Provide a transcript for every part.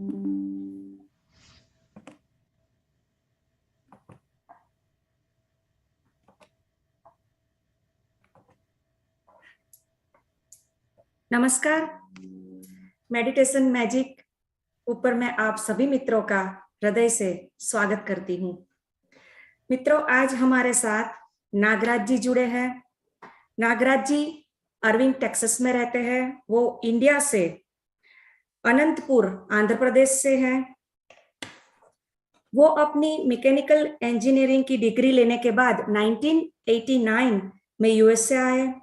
नमस्कार, meditation magic ऊपर मैं आप सभी मित्रों का हृदय से स्वागत करती हूँ। मित्रों, आज हमारे साथ नागराज जी जुड़े हैं। नागराज जी अर्विंग टेक्सास में रहते हैं। वो इंडिया से अनंतपुर आंध्र प्रदेश से हैं। वो अपनी मैकेनिकल इंजीनियरिंग की डिग्री लेने के बाद 1989 में यूएस से आए।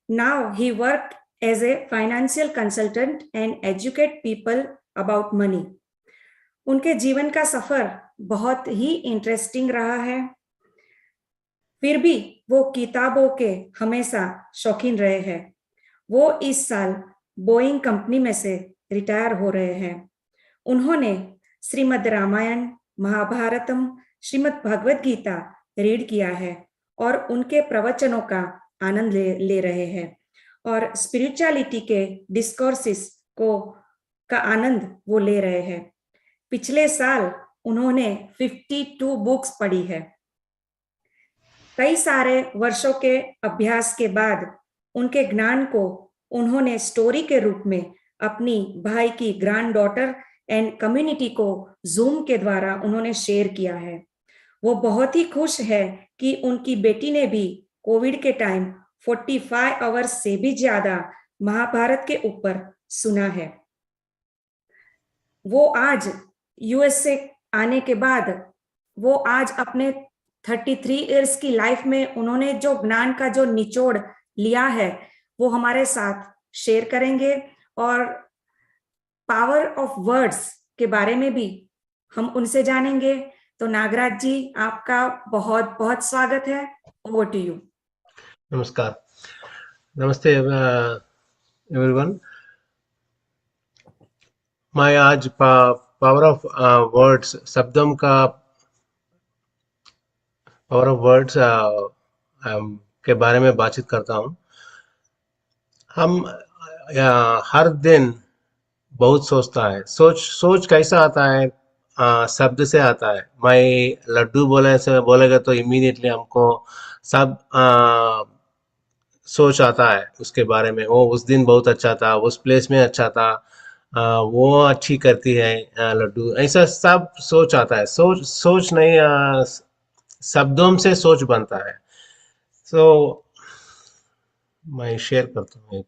Now he work as a financial consultant and educate people about money. उनके जीवन का सफर बहुत ही इंटरेस्टिंग रहा है। फिर भी वो किताबों के हमेशा शौकीन रहे हैं। वो इस साल बोइंग कंपनी में से रिटायर हो रहे हैं। उन्होंने श्रीमद् रामायण, महाभारतम, श्रीमद् भगवत गीता रीड किया है और उनके प्रवचनों का आनंद ले रहे हैं और स्पिरिचुअलिटी के डिस्कोर्सेस का आनंद वो ले रहे हैं। पिछले साल उन्होंने 52 बुक्स पढ़ी है। कई सारे वर्षों के अभ्यास के बाद उनके ज्ञान को उन्होंने स्टोरी के रूप में अपनी भाई की ग्रैंड डॉटर एंड कम्युनिटी को जूम के द्वारा उन्होंने शेयर किया है। वो बहुत ही खुश है कि उनकी बेटी ने भी कोविड के टाइम 45 आवर्स से भी ज्यादा महाभारत के ऊपर सुना है। वो आज यूएस से आने के बाद वो आज अपने 33 इयर्स की लाइफ में उन्होंने जो ज्ञान का जो निचोड़ लिया है वो हमारे साथ शेयर करेंगे और पावर ऑफ वर्ड्स के बारे में भी हम उनसे जानेंगे। तो नागराज जी, आपका बहुत बहुत स्वागत है। Over to you. नमस्कार, नमस्ते एवरीवन। मैं आज पावर ऑफ वर्ड्स, शब्दों का पावर ऑफ वर्ड्स के बारे में बातचीत करता हूँ। हम हर दिन बहुत सोचता है। सोच कैसा आता है? शब्द से आता है। मैं लड्डू बोलेगा तो इमीडिएटली हमको सब सोच आता है उसके बारे में। वो उस दिन बहुत अच्छा था, उस प्लेस में अच्छा था, वो अच्छी करती है लड्डू, ऐसा सब सोच आता है। सोच नहीं, शब्दों से सोच बनता है। मैं शेयर करता हूँ।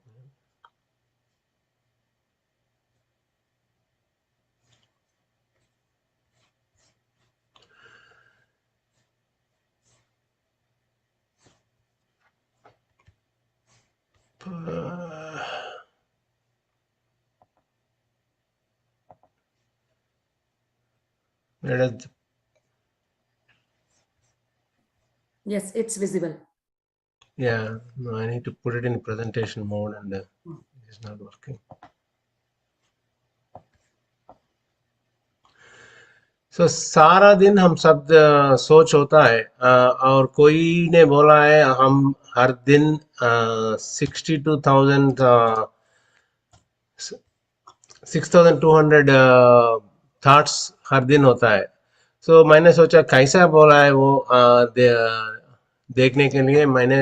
Yes, it's visible. Yeah, no, I need to put it in presentation mode and it's not working. सारा दिन हम शब्द सोच होता है और कोई ने बोला है हम हर दिन 6,200 थॉट्स हर दिन होता है। मैंने सोचा कैसा बोला है वो देखने के लिए मैंने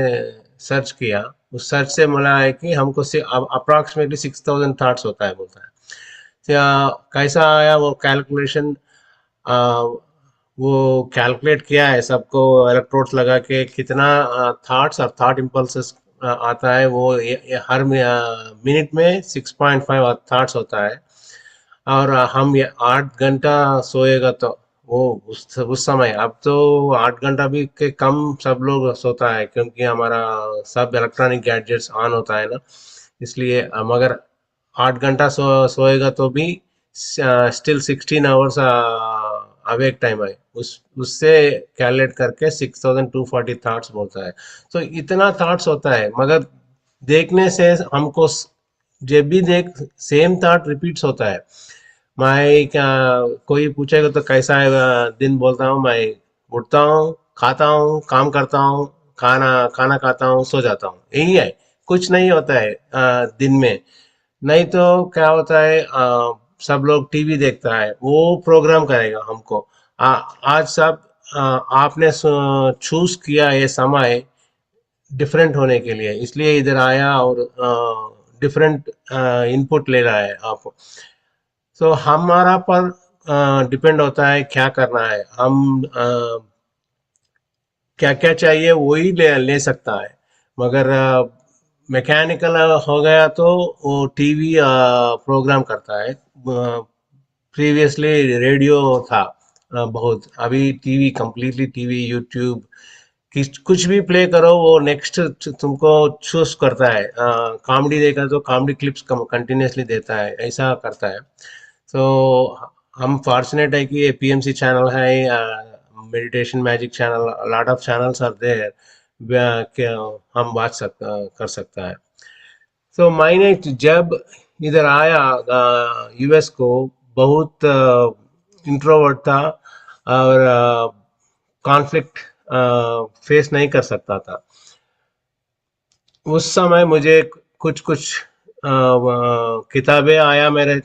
सर्च किया। उस सर्च से मिला है कि हमको अप्रॉक्सीमेटली 6,000 थॉट्स होता है बोलता है। कैसा आया वो कैलकुलेशन? वो कैलकुलेट किया है सबको इलेक्ट्रोड्स लगा के कितना थॉट्स और थॉट इम्पल्सेस आता है। वो हर मिनट में 6.5 थॉट्स होता है। और हम 8 घंटा सोएगा तो वो उस समय, अब तो 8 घंटा भी के कम सब लोग सोता है क्योंकि हमारा सब इलेक्ट्रॉनिक गैजेट्स ऑन होता है ना, इसलिए। मगर 8 घंटा सोएगा तो भी स्टिल 16 आवर्स अवेक टाइम है। उससे कैलकुलेट करके 6,240 थॉट्स बोलता है। इतना थॉट्स होता है, मगर देखने से हमको जब भी सेम थॉट रिपीट्स होता है। मैं कोई पूछेगा तो कैसा है दिन, बोलता हूँ मैं उठता हूँ, खाता हूँ, काम करता हूँ, खाना खाता हूँ, सो जाता हूँ। यही है, कुछ नहीं होता है दिन में। नहीं तो क्या होता है सब लोग टीवी देखता है, वो प्रोग्राम करेगा हमको। आज सब आपने चूज किया ये समय डिफरेंट होने के लिए, इसलिए इधर आया और डिफरेंट इनपुट ले रहा है आप। सो हमारा पर डिपेंड होता है क्या करना है, हम क्या क्या चाहिए वही ले सकता है। मगर मैकेनिकल हो गया तो वो टीवी प्रोग्राम करता है। प्रीवियसली रेडियो था बहुत, अभी टीवी, कंप्लीटली टीवी, यूट्यूब कुछ भी प्ले करो वो नेक्स्ट तुमको चूज करता है। कॉमेडी देखा तो कॉमेडी क्लिप्स कंटिन्यूसली देता है, ऐसा करता है। सो हम फॉर्चुनेट है कि ये पीएमसी चैनल है, meditation magic channel, lot of channels are there, हम बात कर सकता है। सो मैंने जब इधर आया यूएस को, बहुत इंट्रोवर्ट था और कॉन्फ्लिक्ट फेस नहीं कर सकता था। उस समय मुझे कुछ कुछ किताबें आया मेरे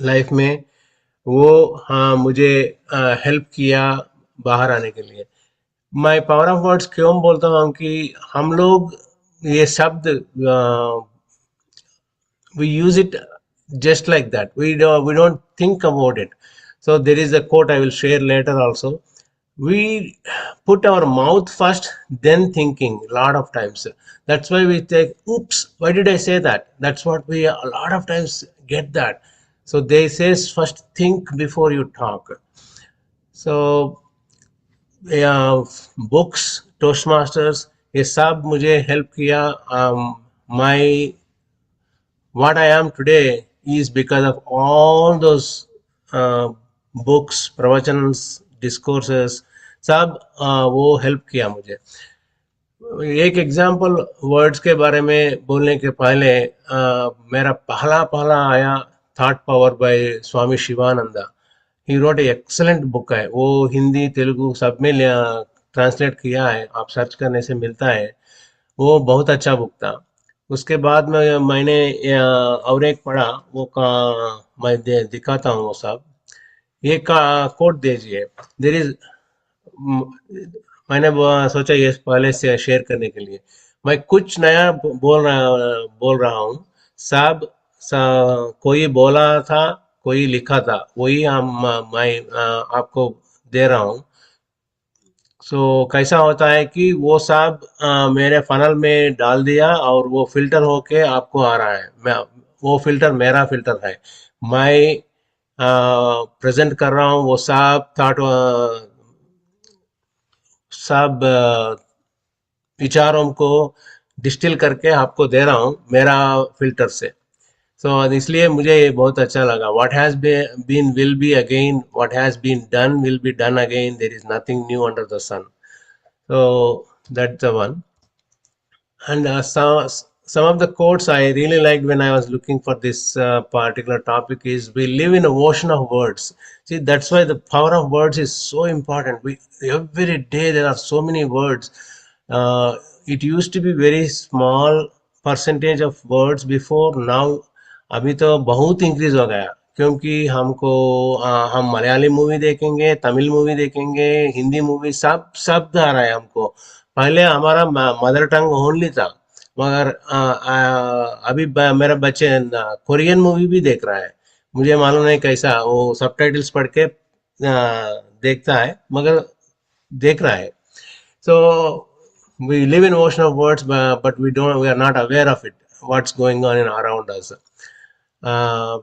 लाइफ में, वो हाँ मुझे हेल्प किया बाहर आने के लिए। मैं पावर ऑफ वर्ड्स क्यों बोलता हूँ कि हम लोग ये शब्द we use it just like that, we don't think about it. So there is a quote I will share later also. We put our mouth first, then thinking a lot of times. That's why we think, oops, why did I say that? That's what we a lot of times get that. So they says first think before you talk. So yeah, books, toastmasters, ये सब मुझे help किया। my what I am today is because of all those books, प्रवचन, discourses, सब वो help किया मुझे। एक एग्जाम्पल वर्ड्स के बारे में बोलने के पहले मेरा पहला पहला आया thought power bye Swami Shivananda. He wrote a excellent book है, वो हिंदी तेलुगु सब में ट्रांसलेट किया है, आप सर्च करने से मिलता है। वो बहुत अच्छा बुक था। उसके बाद में मैंने और एक पढ़ा, वो मैं दिखाता हूँ वो सब। ये का कोट दीजिए, देर इज, मैंने सोचा ये पहले से शेयर करने के लिए। मैं कुछ नया बोल रहा हूँ, सब कोई बोला था, कोई लिखा था, वही मैं आपको दे रहा हूँ। सो कैसा होता है कि वो सब मेरे फनल में डाल दिया और वो फिल्टर होके आपको आ रहा है। वो फिल्टर मेरा फिल्टर है, मैं प्रेजेंट कर रहा हूँ वो सब थॉट, सब विचारों को डिस्टिल करके आपको दे रहा हूँ मेरा फिल्टर से। सो इसलिए मुझे ये बहुत अच्छा लगा। What has been will be again, what has been done will be done again, there is nothing new under the sun. So that's the one. And some of the quotes I really liked when I was looking for this particular topic is, we live in an ocean of words. See, that's why the power of words is so important. We every day there are so many words. It used to be very small percentage of words before, now अभी तो बहुत increase हो गया, क्योंकि हमको हम Malayali movie देखेंगे, Tamil movie देखेंगे, हिंदी मूवी, सब शब्द आ रहा है हमको। पहले हमारा मदर टंग ओनली था, मगर अभी मेरा बच्चे कोरियन मूवी भी देख रहा है। मुझे मालूम नहीं कैसा, वो सबटाइटल्स पढ़ के देखता है, मगर देख रहा है। सो we live in ocean of words, but we are not aware of it, what's going on in around us. uh,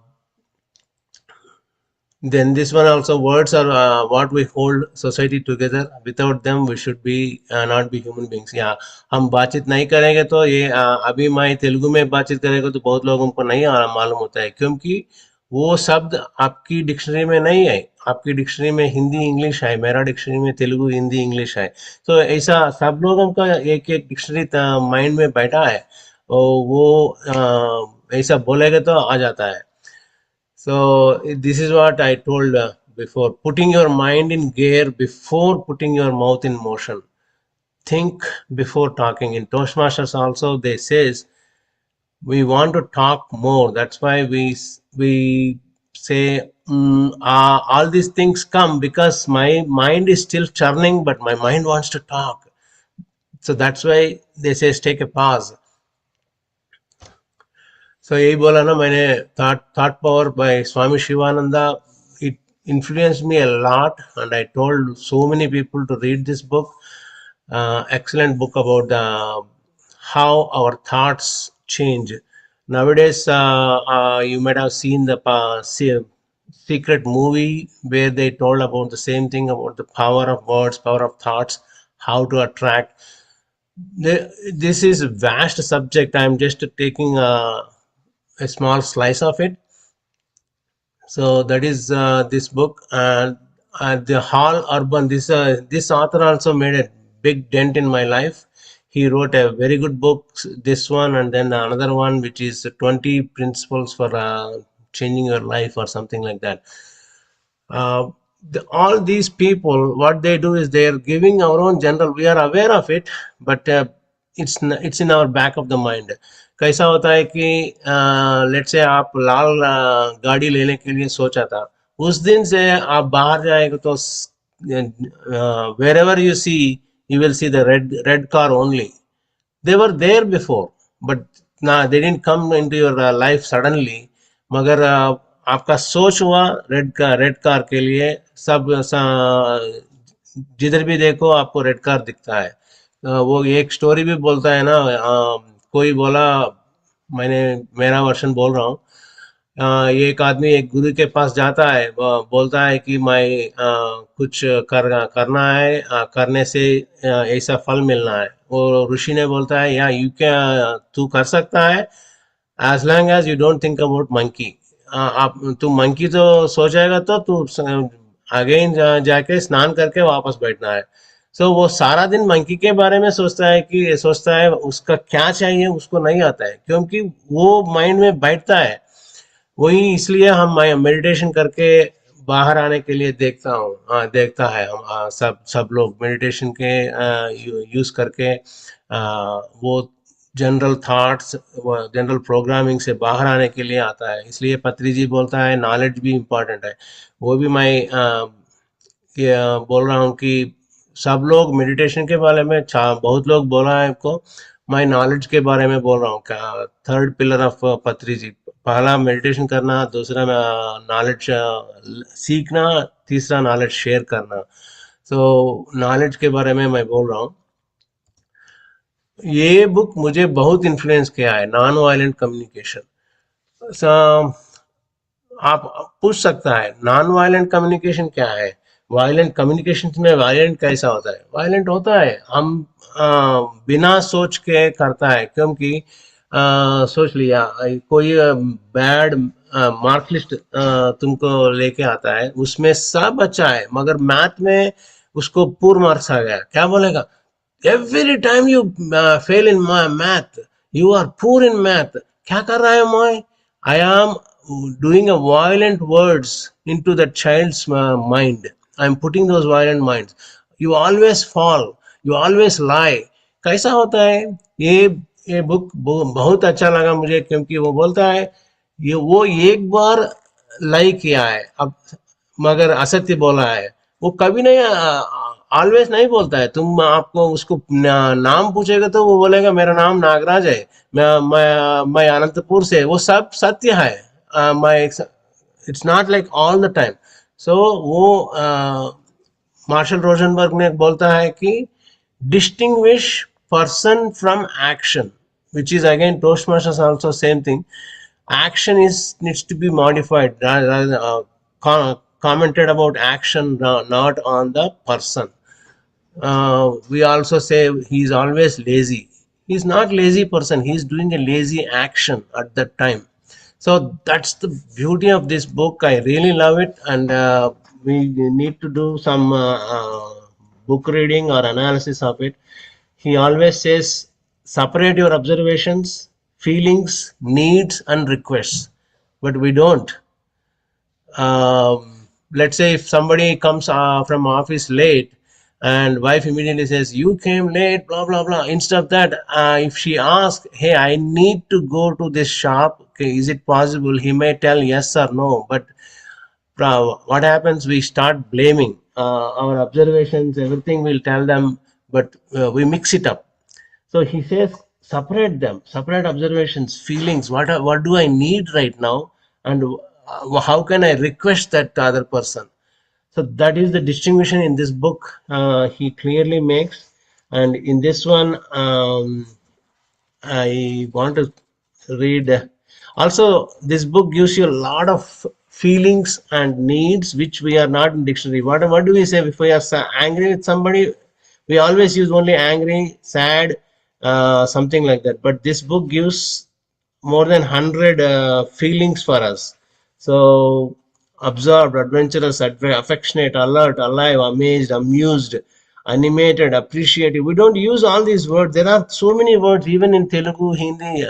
then this one also, words are what we hold society together, without them we should be not be human beings. Yeah, हम बातचीत नहीं करेंगे तो ये अभी मैं तेलुगु में बातचीत करेंगे तो बहुत लोगों को नहीं मालूम होता है, क्योंकि वो शब्द आपकी डिक्शनरी में नहीं है। आपकी डिक्शनरी में हिंदी इंग्लिश है, मेरा डिक्शनरी में तेलुगु हिंदी इंग्लिश है। तो ऐसा सब लोगों का एक एक डिक्शनरी माइंड में बैठा है, और वो ऐसा बोलेगा तो आ जाता है। So this is what I told before, putting your mind in gear before putting your mouth in motion. Think before talking. In Toastmasters also they says, we want to talk more. That's why we say all these things come because my mind is still churning, but my mind wants to talk. So that's why they say take a pause. So यही बोला ना मैंने, thought power by Swami Shivananda. It influenced me a lot, and I told so many people to read this book. Excellent book about how our thoughts change. Nowadays, you might have seen the secret movie where they told about the same thing about the power of words, power of thoughts, how to attract. This is a vast subject. I'm just taking a small slice of it. So that is this book, and the Hall Urban. This author also made a big dent in my life. He wrote a very good book, this one, and then another one which is 20 principles for changing your life or something like that. All these people, what they do is they are giving our own general. We are aware of it, but it's in our back of the mind. कैसा होता है कि late से आप लाल गाड़ी लेने के लिए सोचा था, उस दिन से आप बाहर जाएंगे तो wherever you see, you will see the red car only. They were there before, but nah, they didn't come into your life suddenly. मगर आपका सोच हुआ रेड कार के लिए, सब जिधर भी देखो आपको रेड कार दिखता है. वो एक स्टोरी भी बोलता है ना, कोई बोला, मैंने मेरा वर्षन बोल रहा हूँ. एक आदमी एक गुरु के पास जाता है, बोलता है कि मैं कुछ करना है, करने से ऐसा फल मिलना है. वो ऋषि ने बोलता है, या यू क्या तू कर सकता है, as long as you don't think about monkey. आप तू मंकी तो सोचेगा तो तू अगेन जाके स्नान करके वापस बैठना है. सो वो सारा दिन मंकी के बारे में सोचता है उसका क्या चाहिए उसको नहीं आता है, क्योंकि वो माइंड में बैठता है. वही इसलिए हम मेडिटेशन करके बाहर आने के लिए देखता है हम सब लोग मेडिटेशन के यूज करके वो जनरल थॉट्स, जनरल प्रोग्रामिंग से बाहर आने के लिए आता है. इसलिए पत्री जी बोलता है नॉलेज भी इम्पोर्टेंट है. वो भी मैं ये बोल रहा हूँ कि सब लोग मेडिटेशन के बारे में बहुत लोग बोला है आपको, मैं नॉलेज के बारे में बोल रहा हूँ. थर्ड पिलर ऑफ पत्री जी, पहला मेडिटेशन करना, दूसरा नॉलेज सीखना, तीसरा नॉलेज शेयर करना. सो नॉलेज के बारे में मैं बोल रहा हूँ. ये बुक मुझे बहुत इन्फ्लुएंस किया है, नॉन वायलेंट कम्युनिकेशन. आप पूछ सकता है नॉन वायलेंट कम्युनिकेशन क्या है, वायलेंट कम्युनिकेशन में वायलेंट कैसा होता है. वायलेंट होता है हम बिना सोच के करता है, क्योंकि सोच लिया कोई बैड मार्क लिस्ट तुमको लेके आता है, उसमें सब अच्छा है मगर मैथ में उसको पूर मार्क्स आ गया, क्या बोलेगा, every time you fail in math, you are poor in math. क्या कर रहा है मैं, I am doing a violent words into the child's mind. I am putting those violent minds. You always fall, you always lie. कैसा होता है ये book बहुत अच्छा लगा मुझे, क्योंकि वो बोलता है ये वो एक बार लाई किया है अब मगर असत्य बोला है, वो कभी नहीं ऑलवेज नहीं बोलता है. तुम आपको उसको नाम पूछेगा तो वो बोलेगा मेरा नाम नागराज है, मैं अनंतपुर से, वो सब सत्य है. मैं it's not like all the time. So वो मार्शल रोजनबर्ग ने बोलता है कि distinguish person from action, which is again Toastmasters also same thing. Action needs to be modified, commented about action, not on the person. We also say he's always lazy. He's not lazy person, he's doing a lazy action at that time. So that's the beauty of this book. I really love it, and we need to do some book reading or analysis of it. He always says separate your observations, feelings, needs and requests, but we don't. Let's say if somebody comes from office late, And wife immediately says, you came late, blah blah blah. Instead of that, if she asks, hey, I need to go to this shop, okay, is it possible, he may tell yes or no. But what happens, we start blaming our observations, everything we'll tell them, but we mix it up. So he says, separate them, separate observations, feelings. What do I need right now, and how can I request that other person? So that is the distinction in this book. He clearly makes, and in this one, I want to read. Also, this book gives you a lot of feelings and needs which we are not in dictionary. What do we say if we are angry with somebody? We always use only angry, sad, something like that. But this book gives more than 100 feelings for us. So, absorbed, adventurous, affectionate, alert, alive, amazed, amused, animated, appreciative. We don't use all these words. There are so many words even in Telugu, Hindi.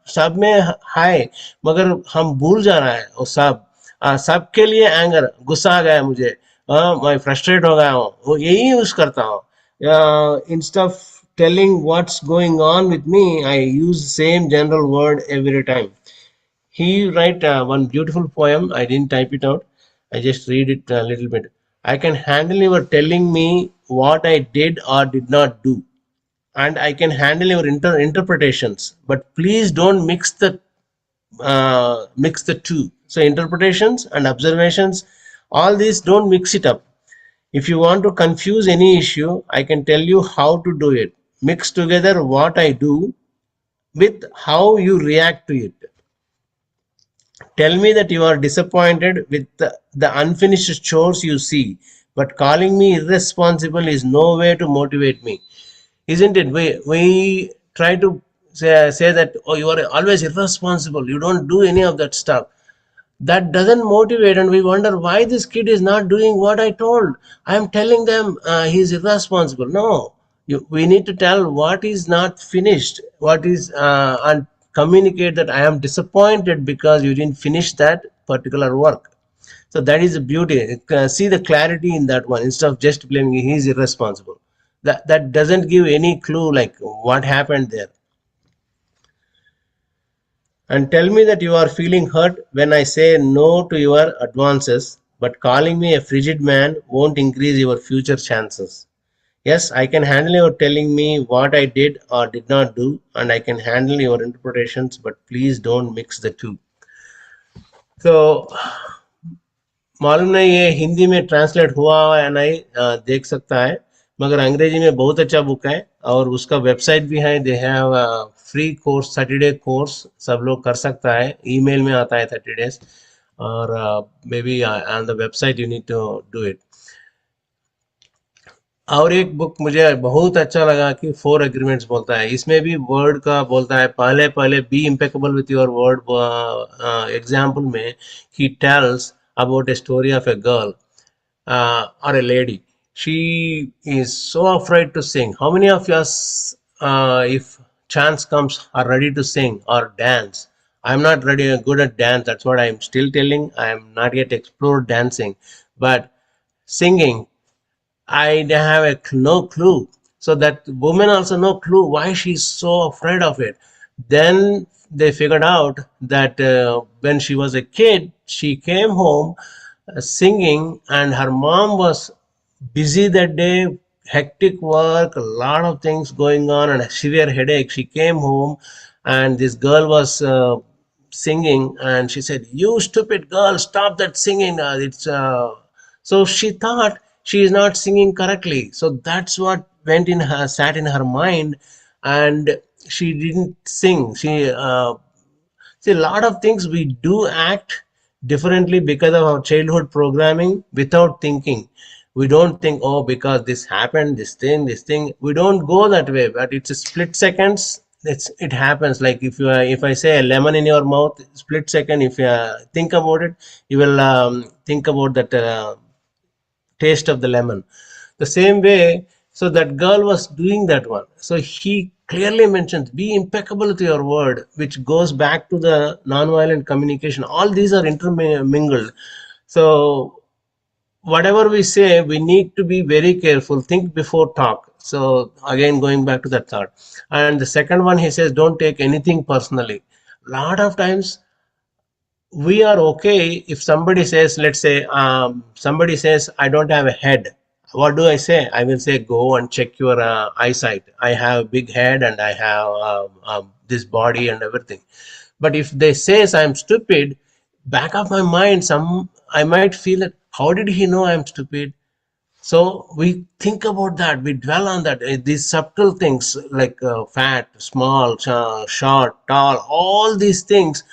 सब में है, मगर हम भूल जा रहा है वो सब. सबके लिए एंगर, गुस्सा आ गया मुझे, मैं फ्रस्ट्रेट हो गया हूँ, वो यही यूज करता हूँ. Instead of telling what's going on with me, I use same general word every time. He write one beautiful poem. I didn't type it out. I just read it a little bit. I can handle your telling me what I did or did not do, and I can handle your interpretations. But please don't mix the two. So interpretations and observations, all these, don't mix it up. If you want to confuse any issue, I can tell you how to do it. Mix together what I do with how you react to it. Tell me that you are disappointed with the unfinished chores you see, but calling me irresponsible is no way to motivate me. Isn't it? We try to say that, oh, you are always irresponsible, you don't do any of that stuff. That doesn't motivate, and we wonder why this kid is not doing what I told. I am telling them he's irresponsible. No, we need to tell what is not finished, what is, and communicate that I am disappointed because you didn't finish that particular work. So that is the beauty. See the clarity in that one. Instead of just blaming he's irresponsible, that doesn't give any clue like what happened there. And tell me that you are feeling hurt when I say no to your advances, but calling me a frigid man won't increase your future chances. Yes, I can handle your telling me what I did or did not do, and I can handle your interpretations, but please don't mix the two. So, मालूम नहीं ये हिंदी में translate हुआ है नहीं, देख सकता है, मगर अंग्रेजी में बहुत अच्छा बुक है, और उसका वेबसाइट भी है. They have free course, 30 day course, सब लोग कर सकता है. ईमेल में आता है 30 डेज, और maybe on the website you need to do it. और एक बुक मुझे बहुत अच्छा लगा कि 4 एग्रीमेंट्स बोलता है. इसमें भी वर्ड का बोलता है, पहले पहले be impeccable with your word. Example में ही tells about a story of a girl or a lady. She is so afraid to sing. How many of us, if chance comes, are ready to sing or dance? I'm not ready, good at dance. That's what I'm still telling. I'm not yet explored dancing, but singing, I have no clue. So that woman also no clue why she's so afraid of it. Then they figured out that when she was a kid, she came home singing, and her mom was busy that day, hectic work, a lot of things going on, and a severe headache. She came home, and this girl was singing, and she said, "You stupid girl, stop that singing." So she thought she is not singing correctly. So that's what sat in her mind, and she didn't sing. See, a lot of things we do act differently because of our childhood programming without thinking. We don't think, oh, because this happened, this thing. We don't go that way, but it's a split seconds. It happens. Like if I say a lemon in your mouth, split second. If you think about it, you will think about that taste of the lemon. The same way, so that girl was doing that one. So he clearly mentions, be impeccable with your word, which goes back to the nonviolent communication. All these are intermingled. So whatever we say, we need to be very careful, think before talk. So again, going back to that thought. And the second one, he says, don't take anything personally. A lot of times we are okay if somebody says, let's say, somebody says, I don't have a head. What do I say? I will say, go and check your eyesight. I have a big head and I have this body and everything. But if they says I'm stupid, back of my mind, some I might feel that how did he know I'm stupid? So we think about that, we dwell on that. These subtle things like fat, small, short, tall, all these things,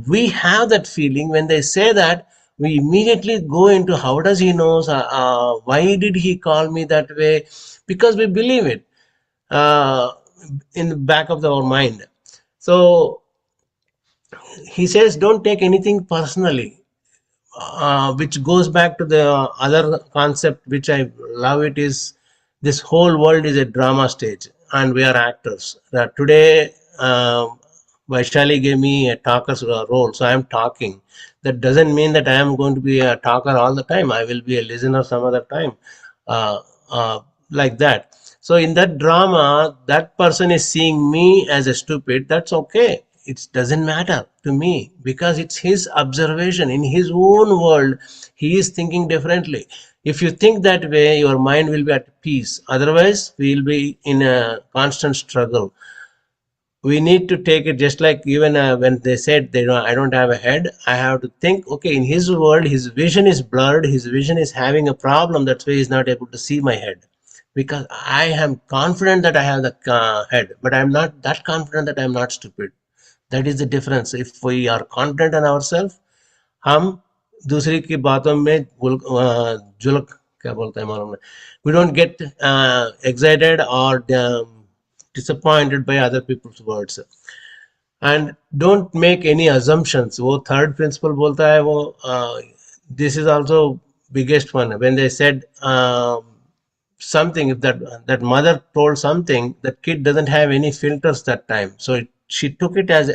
we have that feeling when they say that. We immediately go into how does he knows? Why did he call me that way? Because we believe it uh, in the back of our mind. So he says, don't take anything personally, which goes back to the other concept which I love. It is this whole world is a drama stage and we are actors. Today, Vaishali gave me a talker's role, so I am talking. That doesn't mean that I am going to be a talker all the time. I will be a listener some other time, uh, like that. So in that drama, that person is seeing me as a stupid. That's okay. It doesn't matter to me because it's his observation in his own world. He is thinking differently. If you think that way, your mind will be at peace. Otherwise, we will be in a constant struggle. We need to take it just like even when they said they don't, I don't have a head. I have to think, okay, in his world, his vision is blurred. His vision is having a problem. That's why he's not able to see my head. Because I am confident that I have the head, but I'm not that confident that I'm not stupid. That is the difference. If we are confident in ourselves, हम दूसरी की बातों में जुलक क्या बोलते हैं मालूम नहीं. We don't get excited or disappointed by other people's words. And don't make any assumptions. वो third principle बोलता है वो this is also biggest one. When they said something, if that mother told something, that kid doesn't have any filters that time, so she took it as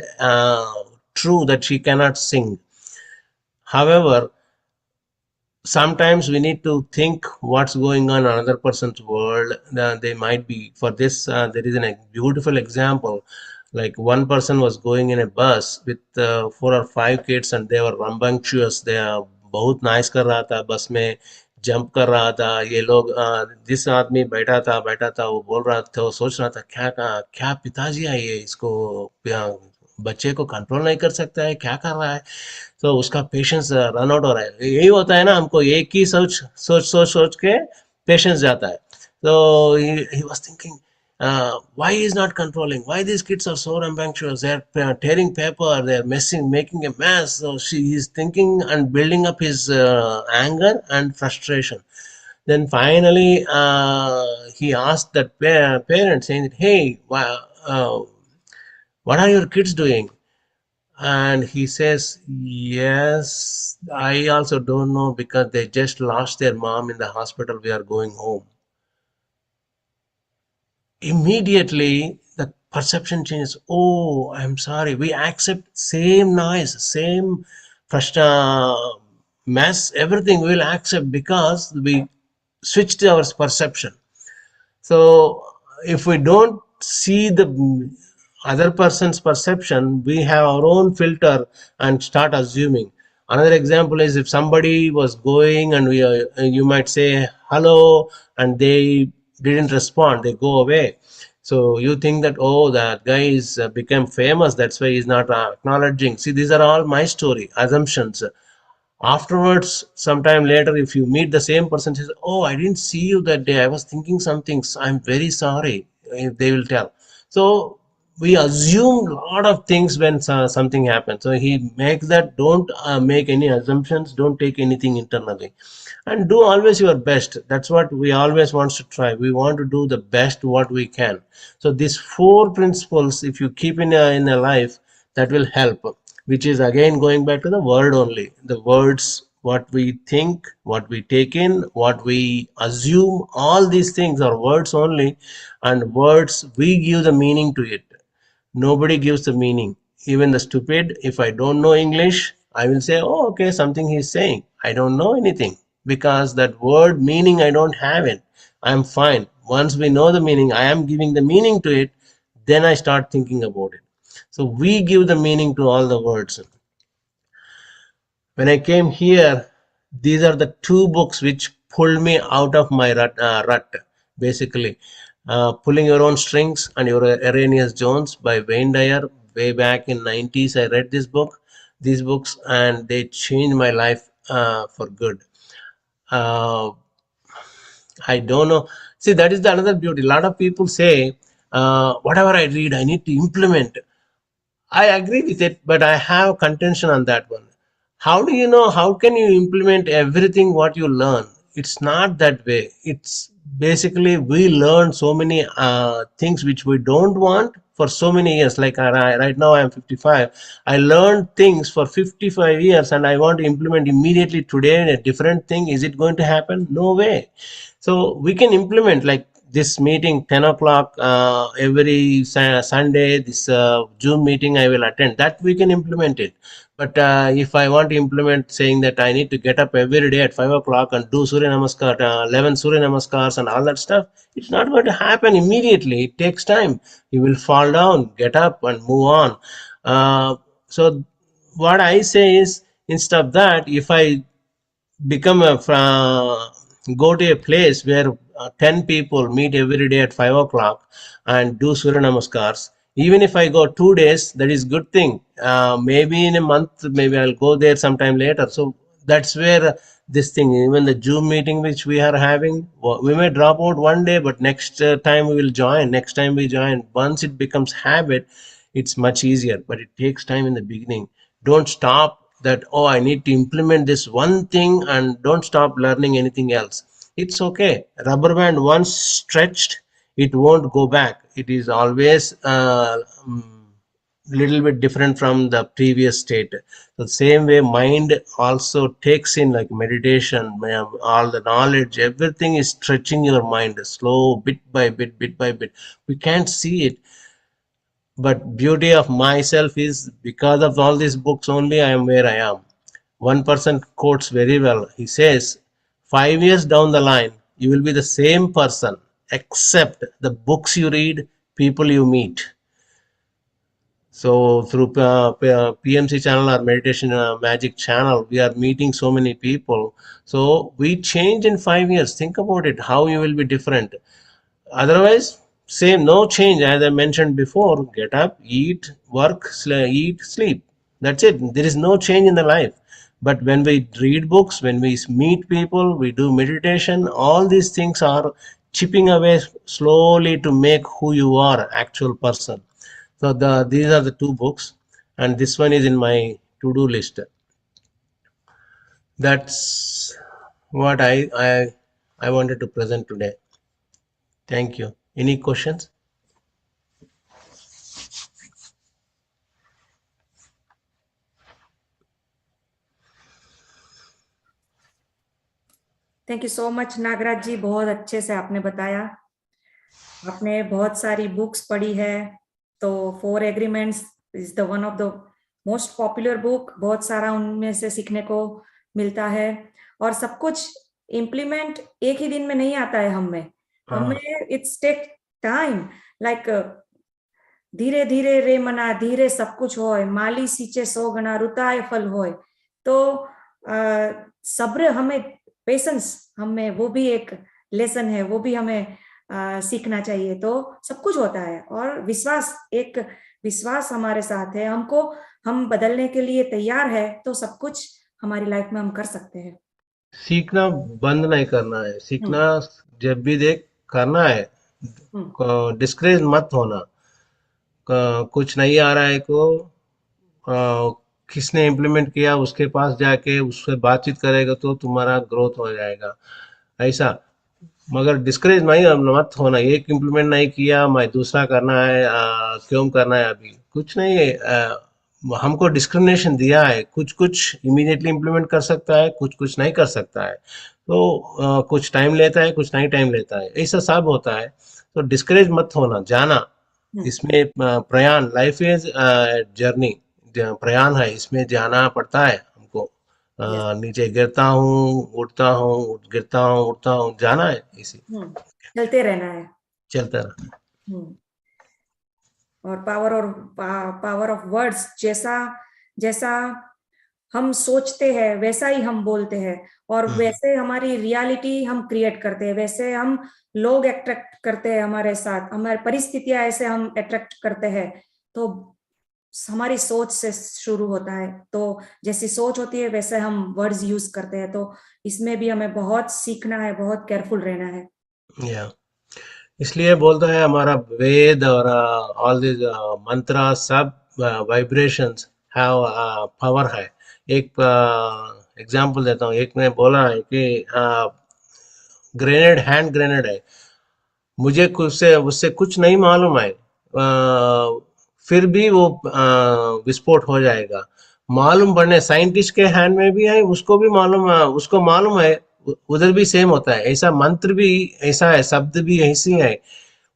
true that she cannot sing. However, sometimes we need to think what's going on in another person's world. They might be for this. There is a beautiful example. Like one person was going in a bus with 4 or 5 kids, and they were rambunctious. They are बहुत nice कर रहा था बस में, jump कर रहा था. ये लोग जिस आदमी बैठा था वो बोल रहा था, वो सोच रहा था क्या क्या पिताजी है ये, इसको बच्चे को कंट्रोल नहीं कर सकता है, क्या कर रहा है. तो उसका पेशेंस रन आउट हो रहा है. यही होता है ना, हमको एक ही सोच सोच सोच सोच के पेशेंस जाता है. तो he was thinking, why he is not controlling, why these kids are so rambunctious, they are tearing paper, they are messing, making a mess. So she is thinking and building up his anger and frustration. Then finally he asked that parent saying, hey, what are your kids doing? And he says, yes, I also don't know because they just lost their mom in the hospital. We are going home. Immediately, the perception changes. Oh, I'm sorry. We accept same noise, same mess, everything we will accept because we switched our perception. So if we don't see the other person's perception, we have our own filter and start assuming. Another example is if somebody was going and you might say hello and they didn't respond, they go away. So you think that, oh, that guy is became famous, that's why he's not acknowledging. See, these are all my story, assumptions. Afterwards, sometime later, if you meet the same person, says, oh, I didn't see you that day, I was thinking something, I'm very sorry, they will tell. So we assume a lot of things when something happens. So he makes that, don't make any assumptions, don't take anything internally, and do always your best. That's what we always want to try. We want to do the best what we can. So these four principles, if you keep in a life, that will help. Which is again going back to the word only. The words, what we think, what we take in, what we assume, all these things are words only. And words, we give the meaning to it. Nobody gives the meaning. Even the stupid, if I don't know English, I will say, oh, okay, something he's saying. I don't know anything. because that word meaning I don't have it. I'm fine. Once we know the meaning, I am giving the meaning to it, then I start thinking about it. So we give the meaning to all the words. When I came here, these are the two books which pulled me out of my rut basically. Pulling Your Own Strings and Your Arrhenius Jones by Wayne Dyer. Way back in 90s, I read these books, and they changed my life for good. Uh, I don't know. See, that is the another beauty. A lot of people say, whatever I read, I need to implement. I agree with it, but I have contention on that one. How do you know? How can you implement everything what you learn? It's not that way. It's basically we learn so many things which we don't want for so many years. Like right now, I am 55. I learned things for 55 years, and I want to implement immediately today a different thing. Is it going to happen? No way. So we can implement like this meeting 10 o'clock every Sunday, this Zoom meeting I will attend, that we can implement it. But if I want to implement saying that I need to get up every day at 5 o'clock and do Surya Namaskar, 11 Surya Namaskars and all that stuff, it's not going to happen immediately. It takes time. You will fall down, get up and move on. So what I say is, instead of that, if I become a go to a place where 10 people meet every day at 5 o'clock and do Surya Namaskars. Even if I go 2 days, that is good thing. Maybe in a month, maybe I'll go there sometime later. So that's where this thing, even the Zoom meeting which we are having, we may drop out one day, but next time we will join. Next time we join. Once it becomes habit, it's much easier, but it takes time in the beginning. Don't stop that, oh, I need to implement this one thing, and don't stop learning anything else. It's okay. Rubber band once stretched, it won't go back. It is always little bit different from the previous state. The same way mind also takes in like meditation, all the knowledge, everything is stretching your mind slow, bit by bit. We can't see it, but beauty of myself is because of all these books only I am where I am. One person quotes very well. He says, 5 years down the line, you will be the same person, except the books you read, people you meet. So through PMC channel or meditation magic channel, we are meeting so many people. So we change in 5 years. Think about it, how you will be different. Otherwise, same, no change. As I mentioned before, get up, eat, work, eat, sleep. That's it. There is no change in the life. But when we read books, when we meet people, we do meditation, all these things are chipping away slowly to make who you are, actual person. So these are the two books, and this one is in my to-do list. That's what I wanted to present today. Thank you. Any questions? Thank you so much Nagaraj ji, बहुत अच्छे से आपने बताया। आपने बहुत सारी books पढ़ी है, तो 4 agreements is the one of the most popular book. बहुत सारा उनमें से सीखने को मिलता है, और सब कुछ इम्प्लीमेंट एक ही दिन में नहीं आता है हमें इट्स टेक टाइम। लाइक धीरे धीरे रे मना धीरे सब कुछ होय, माली सींचे 100 गणा रुताए फल होय। तो सब्र, हमें पेशेंस, हमें वो भी एक लेसन है, वो भी हमें सीखना चाहिए। तो सब कुछ होता है, और विश्वास, एक विश्वास हमारे साथ है, हम बदलने के लिए तैयार है, तो सब कुछ हमारी लाइफ में हम कर सकते हैं। सीखना बंद नहीं करना है, सीखना जब भी देख करना है, डिस्करेज मत होना। कुछ नहीं आ रहा है को किसने इम्प्लीमेंट किया उसके पास जाके उससे बातचीत करेगा तो तुम्हारा ग्रोथ हो जाएगा, ऐसा। मगर डिस्करेज नहीं मत होना, एक इम्प्लीमेंट नहीं किया मैं दूसरा करना है, क्यों करना है, अभी कुछ नहीं है। हमको डिस्क्रिमिनेशन दिया है, कुछ कुछ इमीडिएटली इम्प्लीमेंट कर सकता है, कुछ कुछ नहीं कर सकता है। तो कुछ टाइम लेता है, कुछ नहीं टाइम लेता है, ऐसा सब होता है। तो डिस्करेज मत होना, जाना इसमें प्रयाण, लाइफ इज जर्नी, प्रयाण है, इसमें जाना पड़ता है हमको। नीचे गिरता हूँ, उठता हूँ, गिरता हूँ, उठता हूँ, जाना है इसी चलते रहना है। चलता रहना। हम्म। और पावर ऑफ वर्ड्स, जैसा जैसा हम सोचते हैं वैसा ही हम बोलते हैं, और वैसे हमारी रियलिटी हम क्रिएट करते हैं, वैसे हम लोग अट्रैक्ट करते हैं हमारे साथ, हमारी परिस्थितियां ऐसे हम अट्रैक्ट करते हैं। तो हमारी सोच से शुरू होता है, तो जैसी सोच होती है वैसे हम वर्ड्स यूज करते हैं। तो इसमें भी हमें बहुत सीखना है, बहुत केयरफुल रहना है। या इसलिए बोलता है हमारा वेद और ऑल दिस मंत्र सब वाइब्रेशंस हैव पावर है। एक एग्जांपल देता हूँ। एक ने बोला है कि ग्रेनेड हैंड ग्रेनेड है, मुझे उससे उससे कुछ नहीं मालूम है, फिर भी वो विस्फोट हो जाएगा। मालूम पड़ने साइंटिस्ट के हैंड में भी है, उसको भी मालूम है, उसको मालूम है उधर भी सेम होता है। ऐसा मंत्र भी ऐसा है, शब्द भी ऐसी है।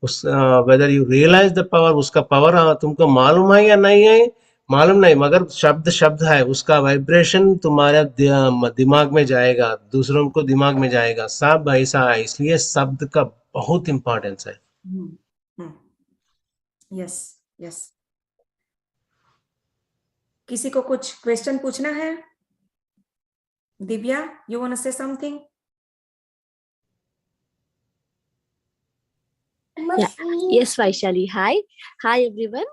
उस whether you realise the power, उसका पावर तुमको मालूम है या नहीं है मालूम नहीं, मगर शब्द शब्द है, उसका वाइब्रेशन तुम्हारे दिमाग में जाएगा, दूसरों को दिमाग में जाएगा, सब ऐसा है। इसलिए शब्द का बहुत इंपॉर्टेंस है। Yes, yes. किसी को कुछ क्वेश्चन पूछना है? Divya, you want to say something? Yeah. Yes, Vaishali. Hi everyone.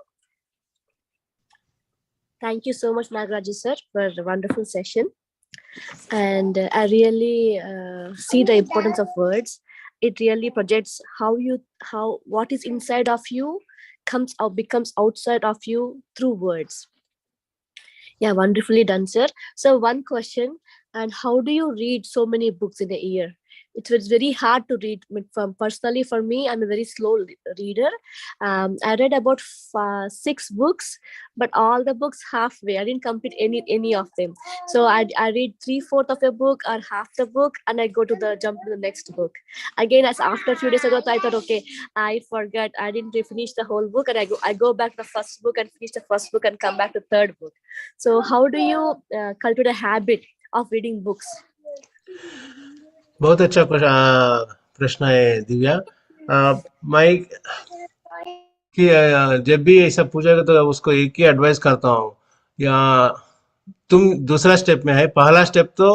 Thank you so much, Nagraj sir, for a wonderful session. And I really see the importance of words. It really projects how what is inside of you comes out, becomes outside of you through words. Yeah, wonderfully done, sir. So one question, and how do you read so many books in a year? It's very hard to read. Personally, for me, I'm a very slow reader. I read about 6 books, but all the books halfway. I didn't complete any of them. So I read 3/4 of a book or half the book, and I jump to the next book. Again, as after a few days ago, I thought, okay, I forgot. I didn't finish the whole book, and I go back to the first book and finish the first book and come back to third book. So how do you cultivate a habit of reading books? बहुत अच्छा प्रश्न है दिव्या। मैं कि जब भी ऐसा पूछेगा तो उसको एक ही एडवाइस करता हूँ, या तुम दूसरा स्टेप में है। पहला स्टेप तो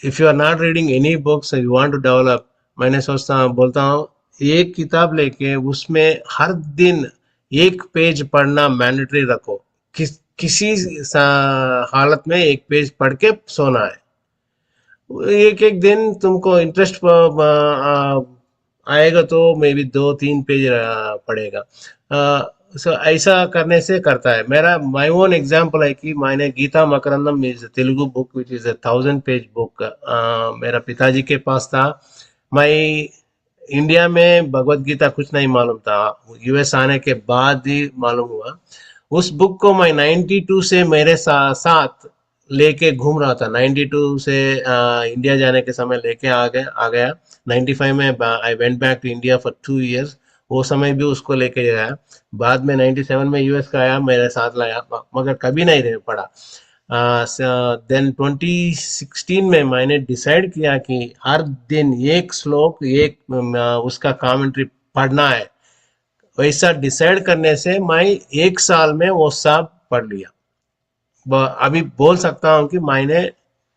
if you are not reading any books you want to develop, मैंने बोलता हूँ एक किताब लेके उसमें हर दिन एक पेज पढ़ना मैंडेटरी रखो। किसी हालत में एक पेज पढ़ के सोना है। एक एक दिन तुमको इंटरेस्ट आएगा तो मे बी 2-3 पेज पड़ेगा। सो ऐसा करने से करता है। मेरा माय ओन एग्जांपल है कि मैंने Geeta Makarandam is Telugu book which is 1000 page book मेरा पिताजी के पास था। मैं इंडिया में भगवत गीता कुछ नहीं मालूम था, यूएस आने के बाद ही मालूम हुआ। उस बुक को मैं 92 से मेरे साथ लेके घूम रहा था। 92 से इंडिया जाने के समय लेके आ गया। 95 में I went back to India for 2 years, वो समय भी उसको लेके गया। बाद में 97 में यूएस का आया, मेरे साथ लाया, मगर कभी नहीं रह पड़ा। देन 2016 में मैंने डिसाइड किया कि हर दिन एक श्लोक, एक उसका कमेंट्री पढ़ना है। वैसा डिसाइड करने से मैं 1 साल में वो सब पढ़ लिया। अभी बोल सकता हूँ कि मैंने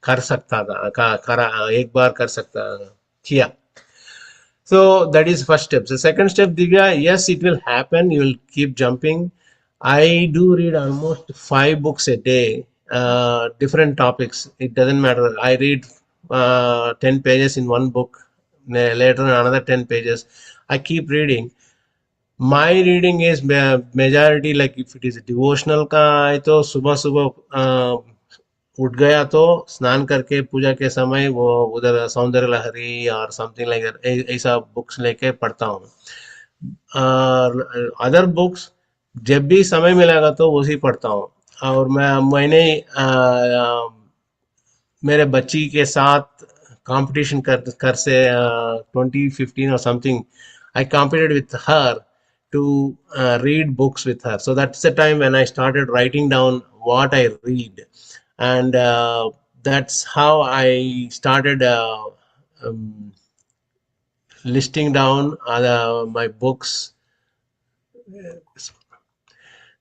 कर सकता था, करा, एक बार कर सकता किया। So that is first step. The second step, Divya, yes, it will happen. You will keep jumping. I do read almost 5 books a day, different topics. It doesn't matter. I read 10 pages in one book, later another 10 pages. I keep reading. My reading is majority, like if it is devotional का है तो सुबह सुबह उठ गया तो स्नान करके पूजा के समय वो उधर सौंदर्य लहरी और समथिंग लाइक दैट ऐसा बुक्स लेके पढ़ता हूँ। अदर बुक्स जब भी समय मिलेगा तो वही पढ़ता हूँ। और मैंने मेरे बच्ची के साथ कंपटीशन कर से 2015 or something, I competed with her to read books with her. So that's the time when I started writing down what I read. and that's how I started um, listing down my books.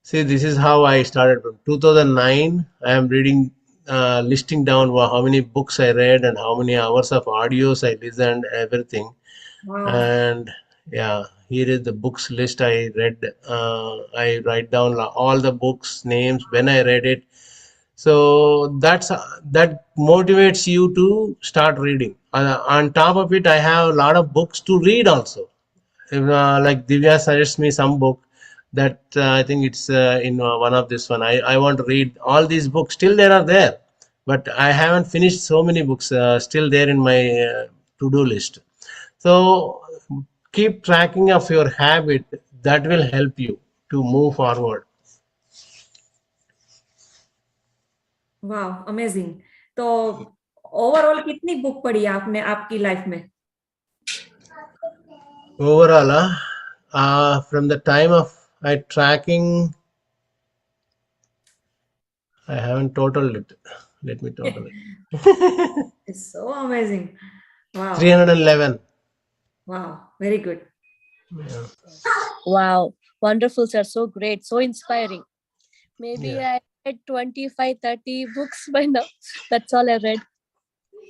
See, this is how I started from 2009. I am reading, listing down how many books I read and how many hours of audios I listened, everything. Wow. And yeah, here is the books list I read. I write down all the books names when I read it. So that motivates you to start reading. On top of it, I have a lot of books to read also. If, like Divya suggests me some book that I think it's in one of this one. I want to read all these books. Still, there are there, but I haven't finished so many books. Still there in my to-do list. So keep tracking of your habit. That will help you to move forward. वाह, amazing. तो overall कितनी book पढ़ी आपने आपकी life में? Overall, from the time of I tracking, I haven't totaled it. Let me total it. It's so amazing. Wow. 311. Wow, very good. Yeah. Wow, wonderful, sir. So great, so inspiring. Maybe Yeah. I read 25, 30 books by now. That's all I read.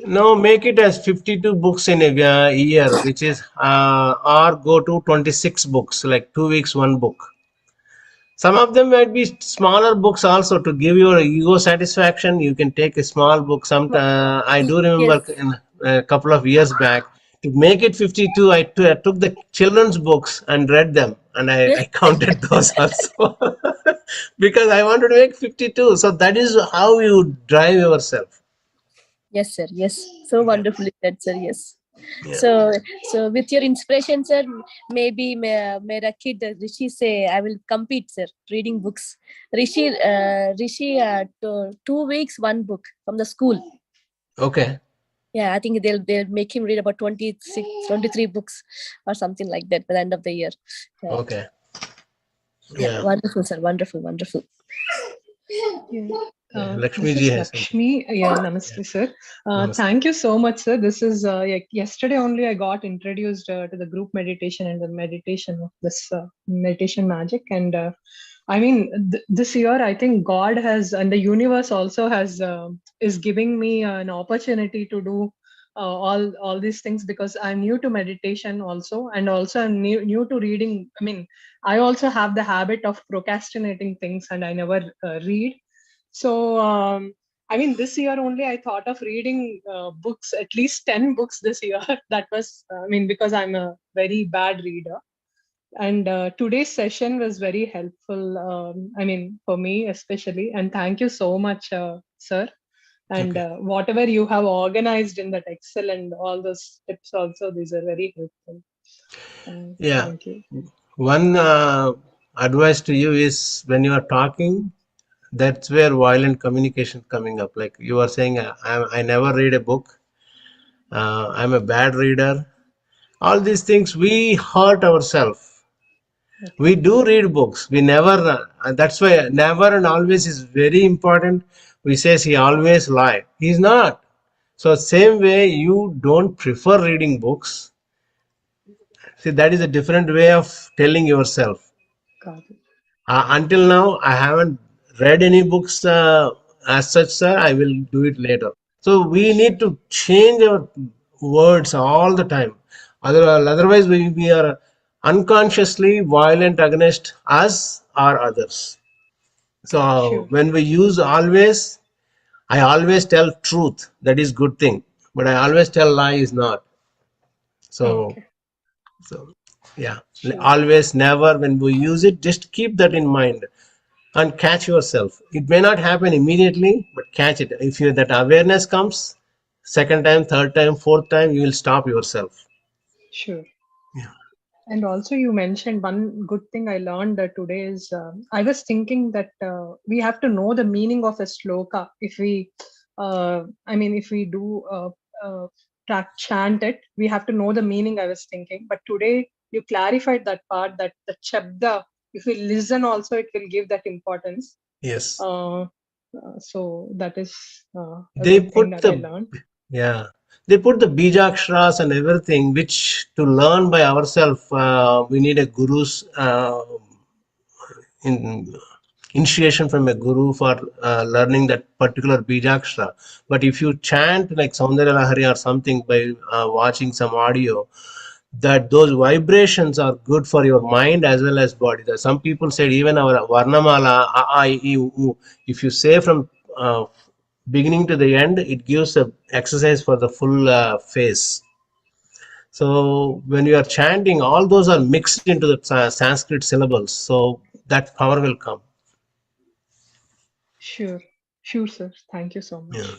No, make it as 52 books in a year, which is or go to 26 books, like 2 weeks, one book. Some of them might be smaller books also to give your ego satisfaction. You can take a small book. I do remember Yes. in a couple of years back to make it 52. I took the children's books and read them, and I counted those also because I wanted to make 52. So that is how you drive yourself. Yes, sir. Yes. So wonderfully said, sir. Yes. Yeah. So with your inspiration, sir, maybe mera kid Rishi say I will compete, sir, reading books. Rishi, 2 weeks, one book from the school. Okay. Yeah, I think they'll make him read about 26, 23 books or something like that by the end of the year. Okay. Yeah. Wonderful, sir. Wonderful, wonderful. Lakshmi This ji is has Lakshmi. Yeah, namaste, sir. Namaste. Thank you so much, sir. This is yesterday only I got introduced to the group meditation and the meditation of this meditation magic. And I mean, this year I think God has and the universe also has is giving me an opportunity to do all these things because I'm new to meditation also, and also I'm new to reading. I mean, I also have the habit of procrastinating things, and I never read. So, I mean, this year only I thought of reading books, at least 10 books this year. That was, I mean, because I'm a very bad reader. And today's session was very helpful, I mean, for me especially. And thank you so much, sir. And whatever you have organized in that Excel and all those tips also, these are very helpful. Yeah. Thank you. One advice to you is when you are talking, that's where violent communication coming up. Like you are saying, I never read a book. I'm a bad reader. All these things we hurt ourselves. Okay. We do read books. We never. That's why never and always is very important. We say he always lie. He's not. So same way you don't prefer reading books. See, that is a different way of telling yourself. Got it. Until now, I haven't read any books as such, sir. I will do it later. So we need to change our words all the time. Otherwise, we are unconsciously violent against us or others. So Sure. when we use always, I always tell truth. That is good thing. But I always tell lie is not. So. Okay. So, yeah, Sure. always, never, when we use it, just keep that in mind and catch yourself. It may not happen immediately, but catch it. If you that awareness comes, second time, third time, fourth time, you will stop yourself. Sure. Yeah. And also, you mentioned one good thing I learned today is I was thinking that we have to know the meaning of a sloka. If we, I mean, if we do chant it, we have to know the meaning. I was thinking, but today you clarified that part that the shabda, if we listen, also it will give that importance. Yes. So that is a They good thing put that I the learned. Yeah, they put the bijakshras and everything, which to learn by ourselves, we need a guru's in initiation from a guru for learning that particular bijakshra. But if you chant like Saundarya Lahari or something by watching some audio, that those vibrations are good for your mind as well as body. Some people said even our Varnamala, A, I, E, U, if you say from beginning to the end, it gives a exercise for the full face. So when you are chanting, all those are mixed into the Sanskrit syllables. So that power will come. Sure, sir. Thank you so much. Yeah.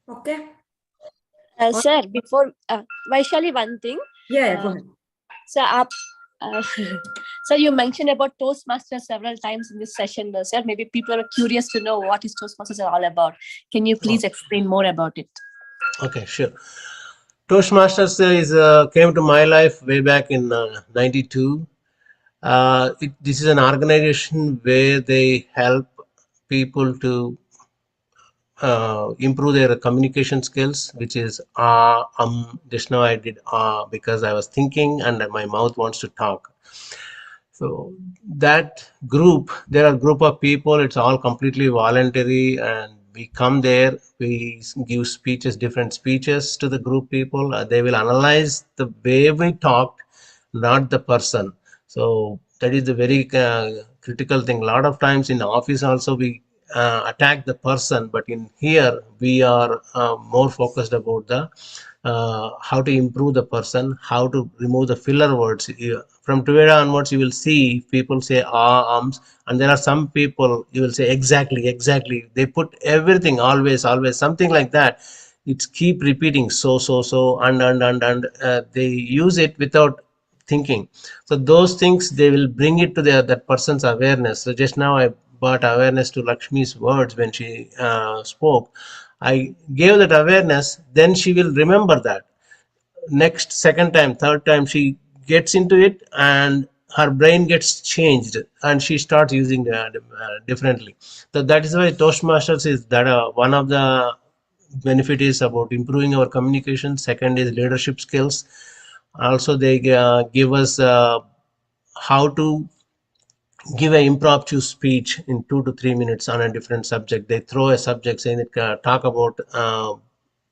Okay. Sir, before Vaishali, one thing. Yeah, go ahead. So, so you mentioned about Toastmasters several times in this session, sir. Maybe people are curious to know what is Toastmasters are all about. Can you please explain more about it? Okay, sure. Toastmasters is came to my life way back in '92. This is an organization where they help people to improve their communication skills, which is just now I did because I was thinking and my mouth wants to talk. So that group, there are group of people, it's all completely voluntary, and we come there, we give speeches, different speeches to the group people. They will analyze the way we talked, not the person. So that is the very critical thing. A lot of times in the office also we attack the person, but in here we are more focused about the how to improve the person, how to remove the filler words. From today onwards, you will see people say arms, and there are some people you will say exactly, exactly. They put everything always, always, something like that. It's keep repeating so, and they use it without thinking. So those things they will bring it to that person's awareness. So just now I brought awareness to Lakshmi's words when she spoke. I gave that awareness, then she will remember that. Next, second time, third time, she gets into it and her brain gets changed and she starts using differently. So that is why Toastmasters is that one of the benefit is about improving our communication. Second is leadership skills. Also, they give us how to give an impromptu speech in 2 to 3 minutes on a different subject. They throw a subject saying, talk about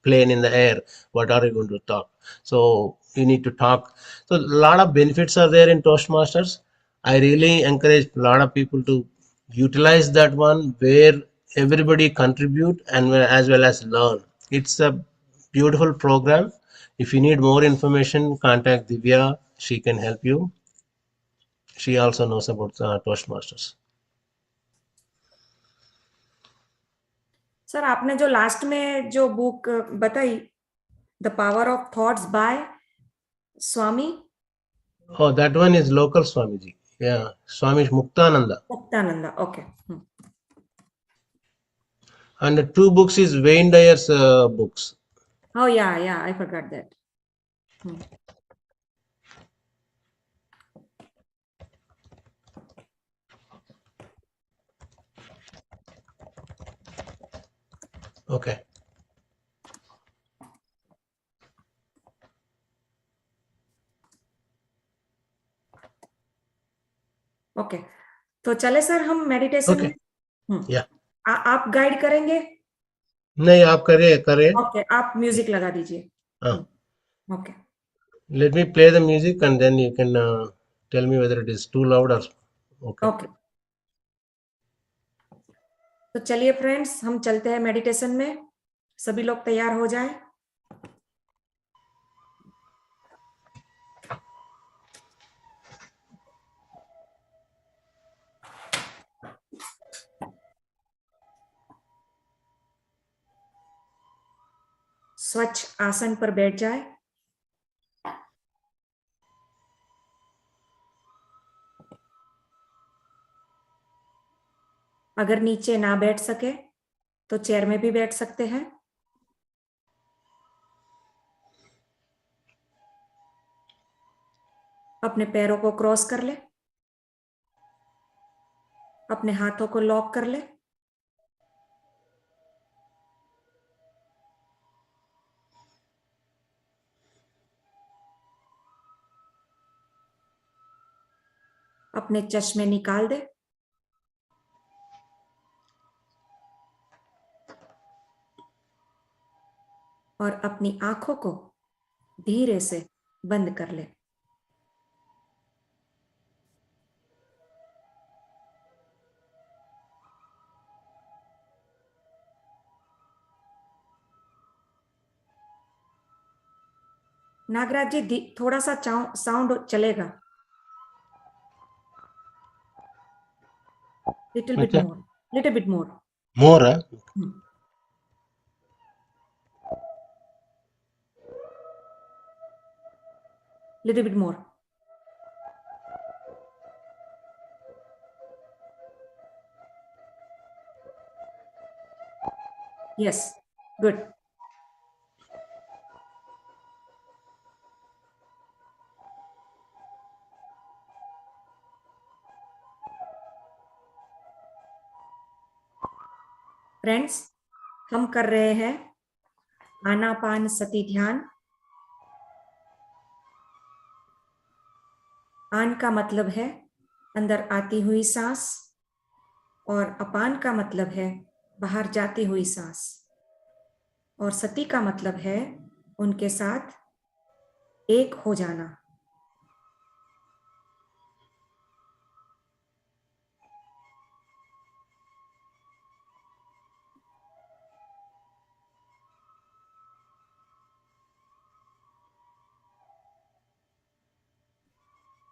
plane in the air. What are you going to talk? So you need to talk. So a lot of benefits are there in Toastmasters. I really encourage a lot of people to utilize that one where everybody contribute and as well as learn. It's a beautiful program. If you need more information, contact Divya. She can help you. She also knows about Toastmasters. Sir आपने जो last में जो book बताई the power of thoughts by Swami Oh, that one is local Swamiji. Yeah, Swami Muktananda. Muktananda okay And the two books is Wayne Dyer's books. Oh yeah, I forgot that. Okay. Okay तो चले sir हम meditation Okay. Yeah. आप guide करेंगे नहीं आप करें. Okay आप music लगा दीजिए okay Let me play the music and then you can tell me whether it is too loud or okay. Okay तो चलिए फ्रेंड्स हम चलते हैं मेडिटेशन में सभी लोग तैयार हो जाएं स्वच्छ आसन पर बैठ जाए अगर नीचे ना बैठ सके तो चेयर में भी बैठ सकते हैं अपने पैरों को क्रॉस कर ले अपने हाथों को लॉक कर ले। अपने चश्मे निकाल दे और अपनी आंखों को धीरे से बंद कर ले। नागराज जी, थोड़ा सा साउंड चलेगा, लिटिल बिट अच्छा, मोर, लिटिल बिट मोर। मोर है। Little bit more. Yes, good. Friends, हम कर रहे हैं आनापान सती ध्यान। आन का मतलब है अंदर आती हुई सांस और अपान का मतलब है बाहर जाती हुई सांस, और सती का मतलब है उनके साथ एक हो जाना।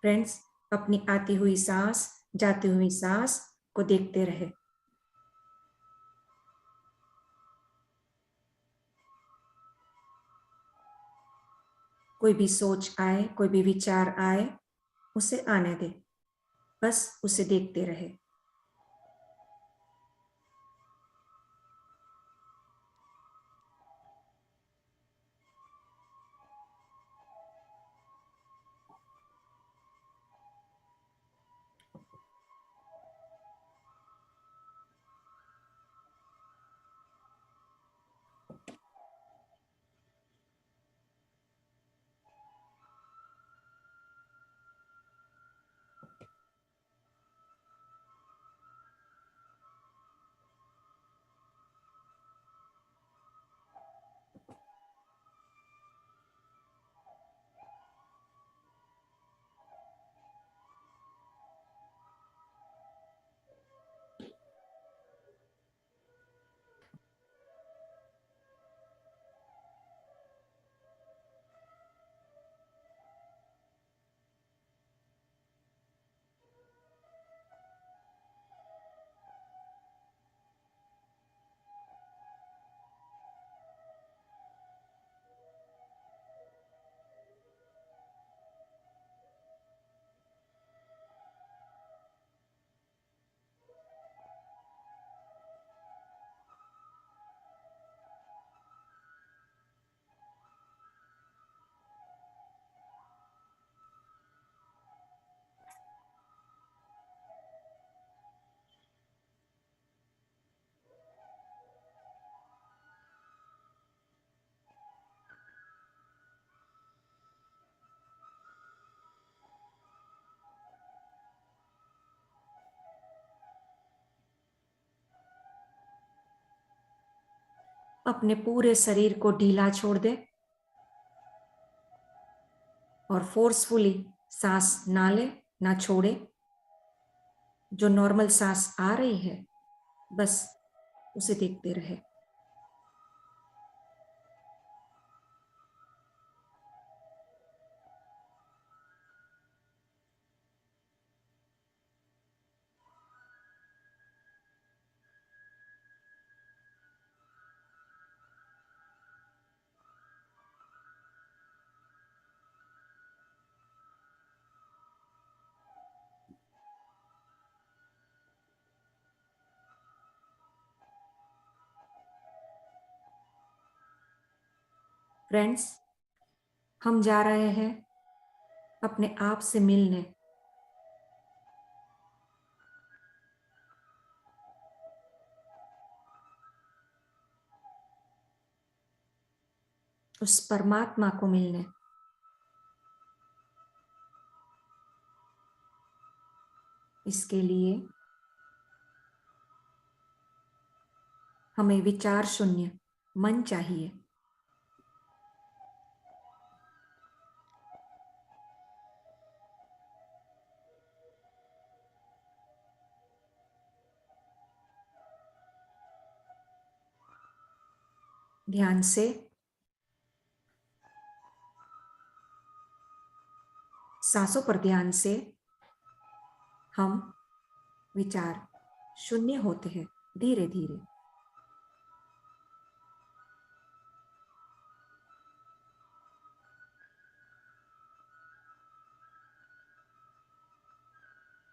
फ्रेंड्स, अपनी आती हुई सांस, जाती हुई सांस को देखते रहे। कोई भी सोच आए, कोई भी विचार आए, उसे आने दे, बस उसे देखते रहे। अपने पूरे शरीर को ढीला छोड़ दे और फोर्सफुली सांस ना ले, ना छोड़े। जो नॉर्मल सांस आ रही है बस उसे देखते रहे। फ्रेंड्स, हम जा रहे हैं अपने आप से मिलने। उस परमात्मा को मिलने। इसके लिए हमें विचार शून्य मन चाहिए। ध्यान से सांसों पर ध्यान से हम विचार शून्य होते हैं धीरे धीरे।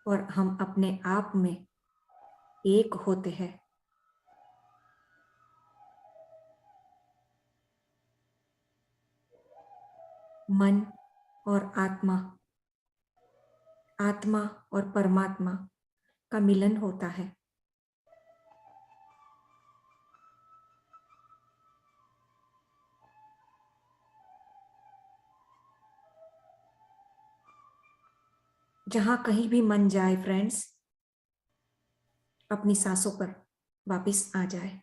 और हम अपने आप में एक होते हैं। मन और आत्मा, आत्मा और परमात्मा का मिलन होता है। जहां कहीं भी मन जाए फ्रेंड्स, अपनी सांसों पर वापस आ जाए।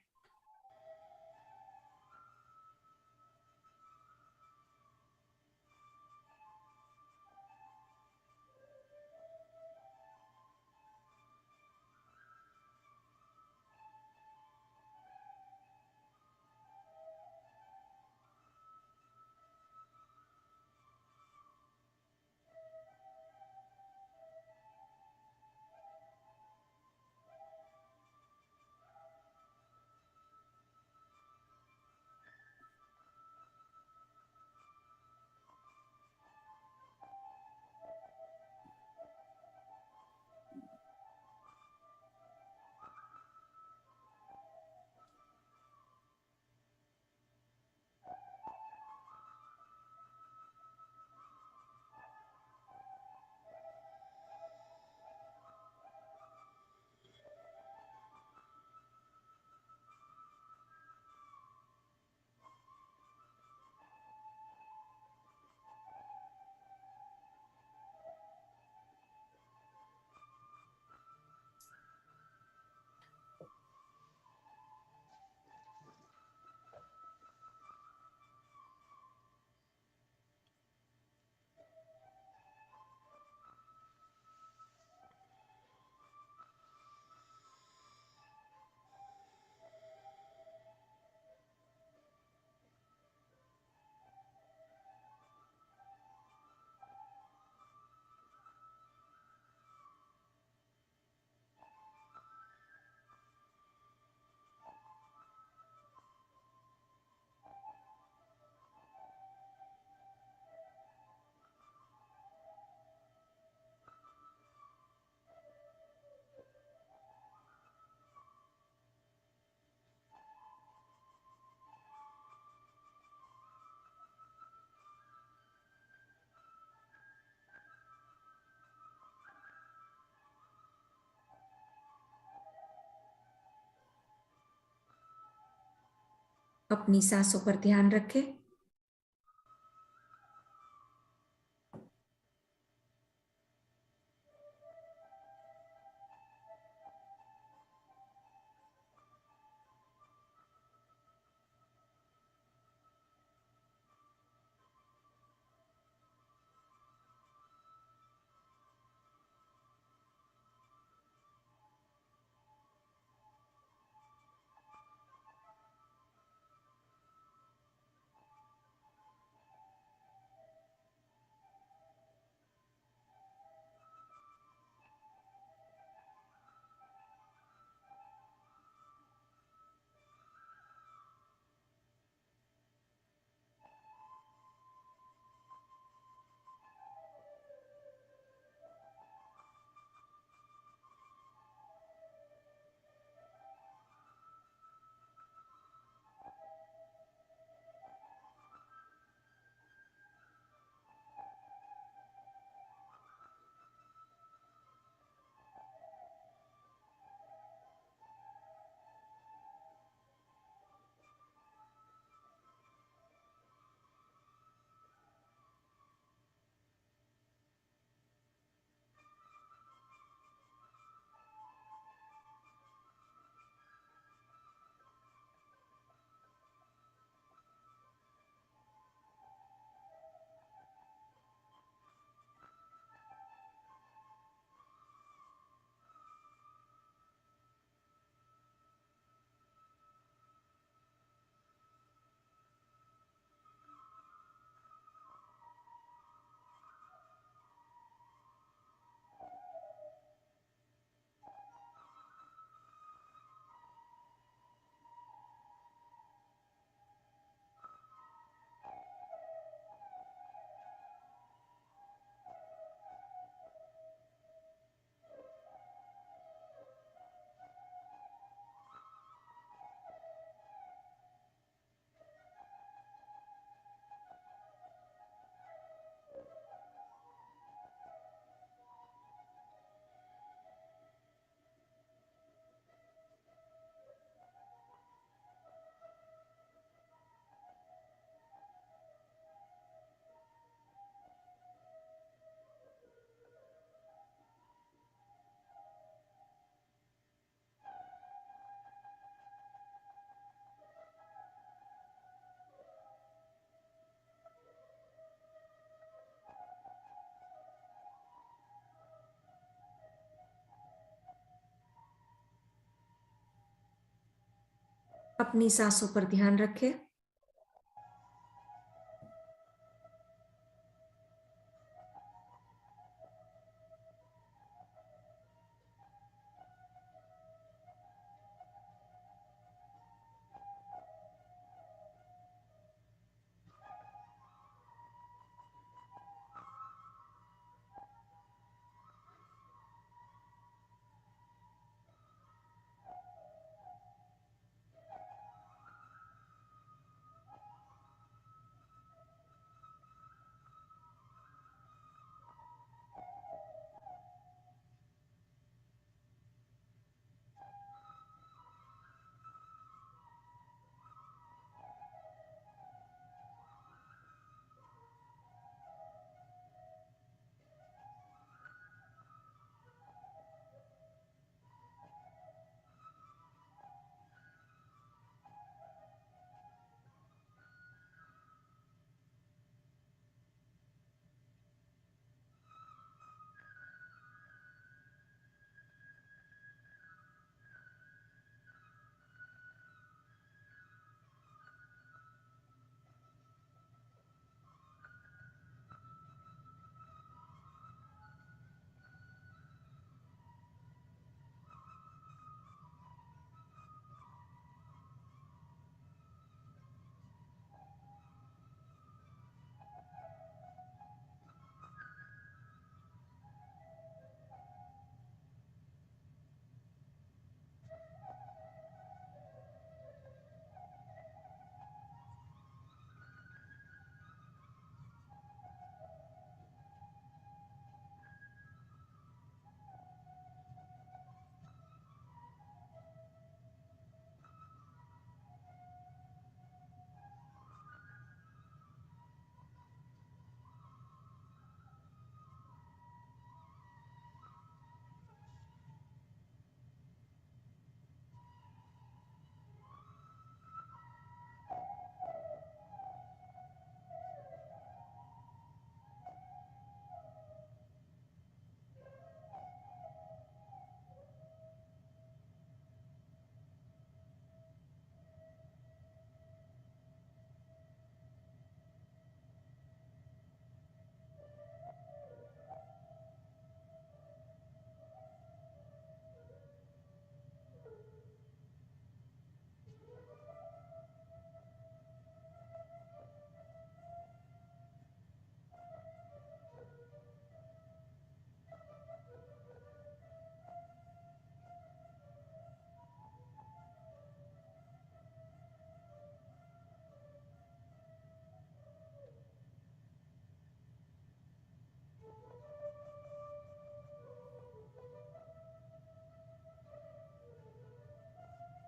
अपनी सांसों पर ध्यान रखें। अपनी सांसों पर ध्यान रखें।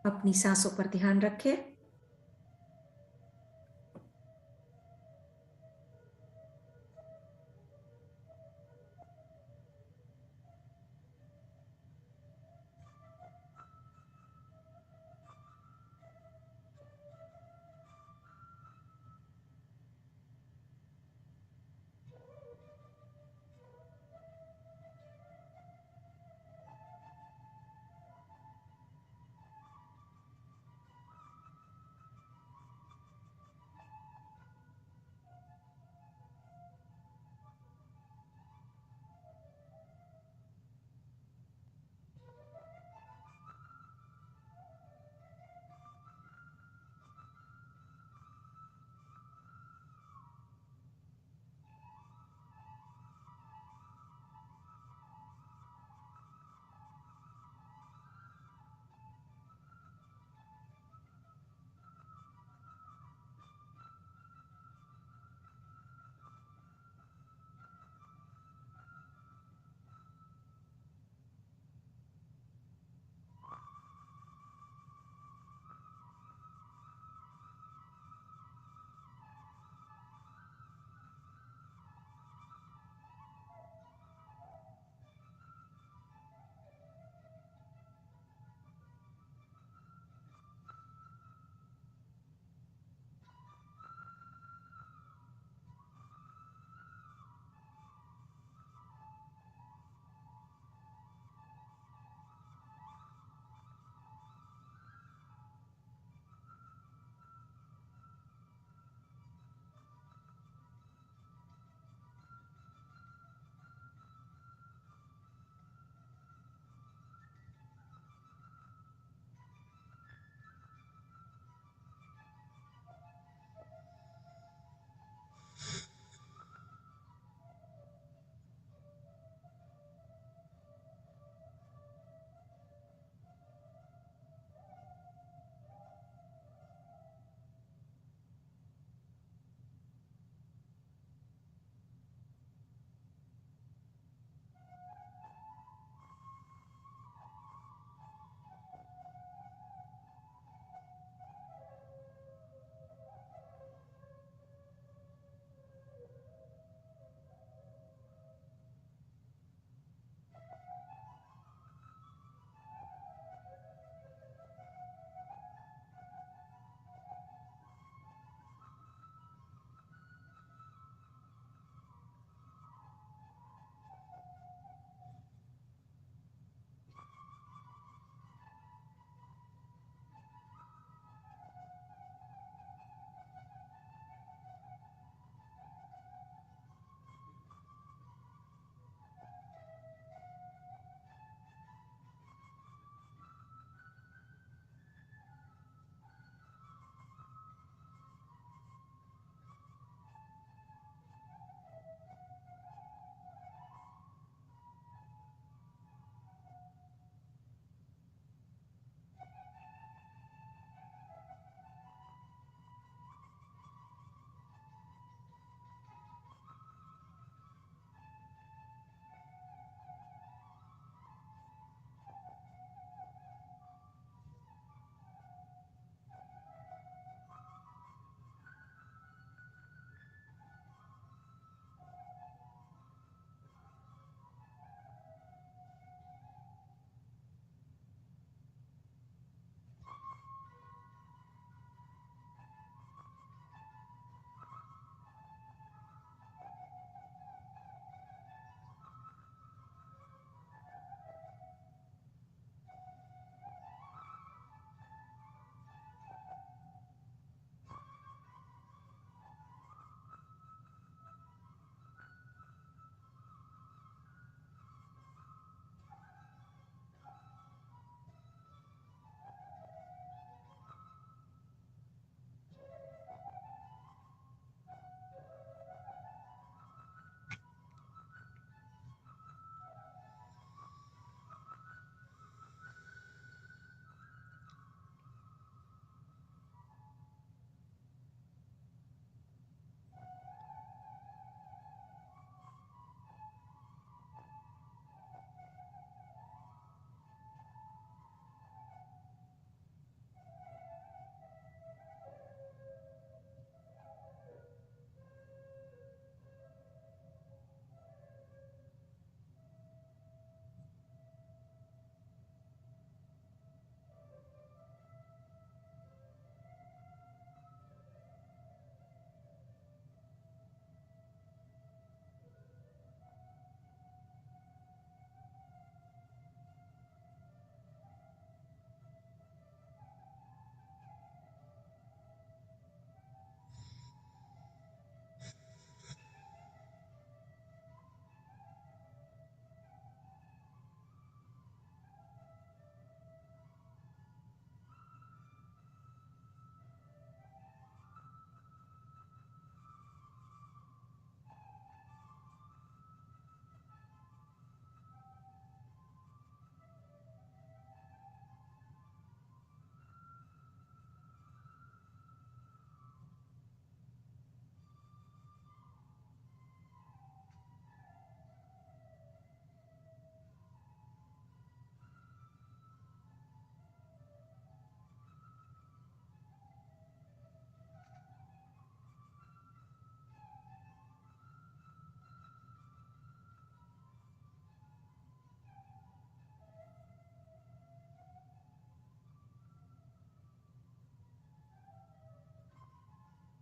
अपनी सांसों पर ध्यान रखें।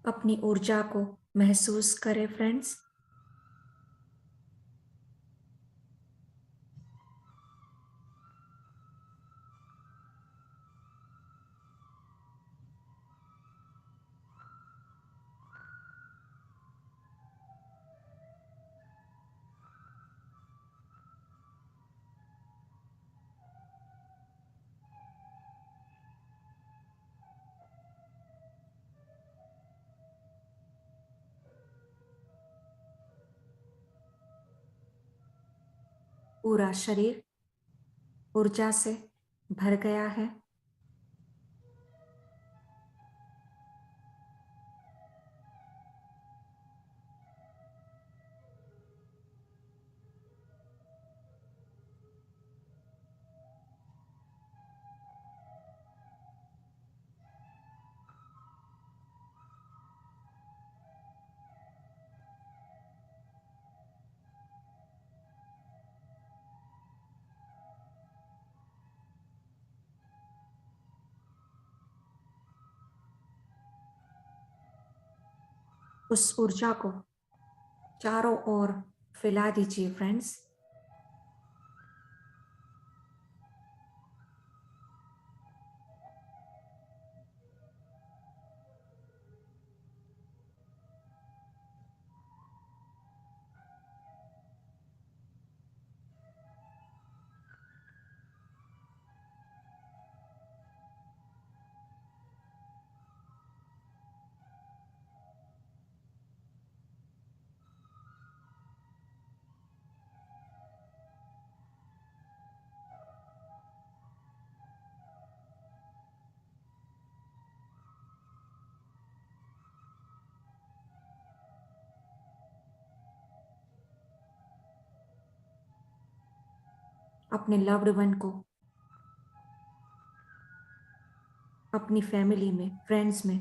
अपनी ऊर्जा को महसूस करें फ्रेंड्स। पूरा शरीर ऊर्जा से भर गया है। उस ऊर्जा को चारों ओर फैला दीजिए फ्रेंड्स। अपने लव्ड वन को अपनी फैमिली में, फ्रेंड्स में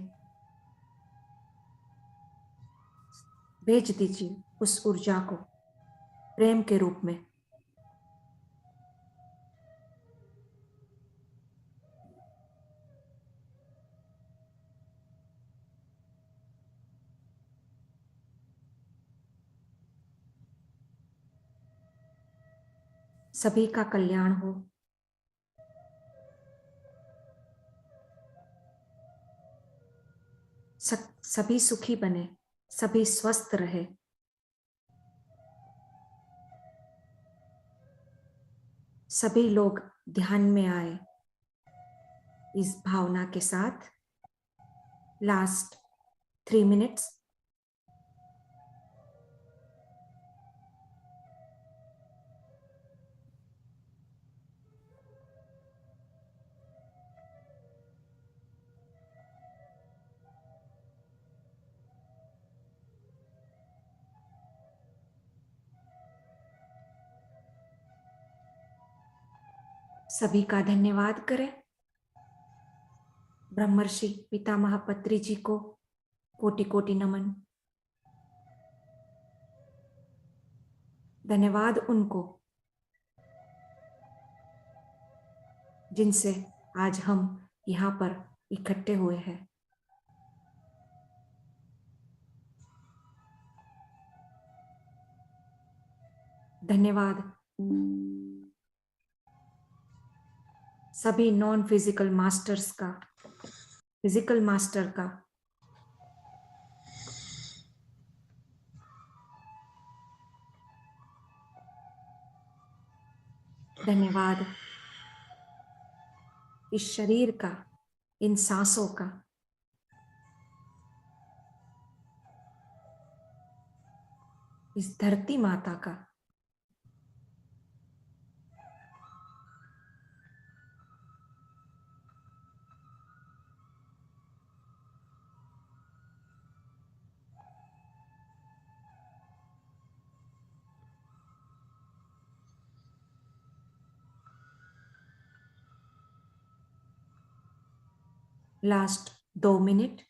भेज दीजिए उस ऊर्जा को प्रेम के रूप में। सभी का कल्याण हो, सभी सुखी बने, सभी स्वस्थ रहे। सभी लोग ध्यान में आए इस भावना के साथ। Last 3 minutes. सभी का धन्यवाद करें। ब्रह्मर्षि पितामह पत्री जी को कोटि कोटि नमन। धन्यवाद उनको जिनसे आज हम यहाँ पर इकट्ठे हुए हैं। धन्यवाद सभी नॉन फिजिकल मास्टर्स का, फिजिकल मास्टर का। धन्यवाद इस शरीर का, इन सांसों का। इस धरती माता का। Last 2 minute.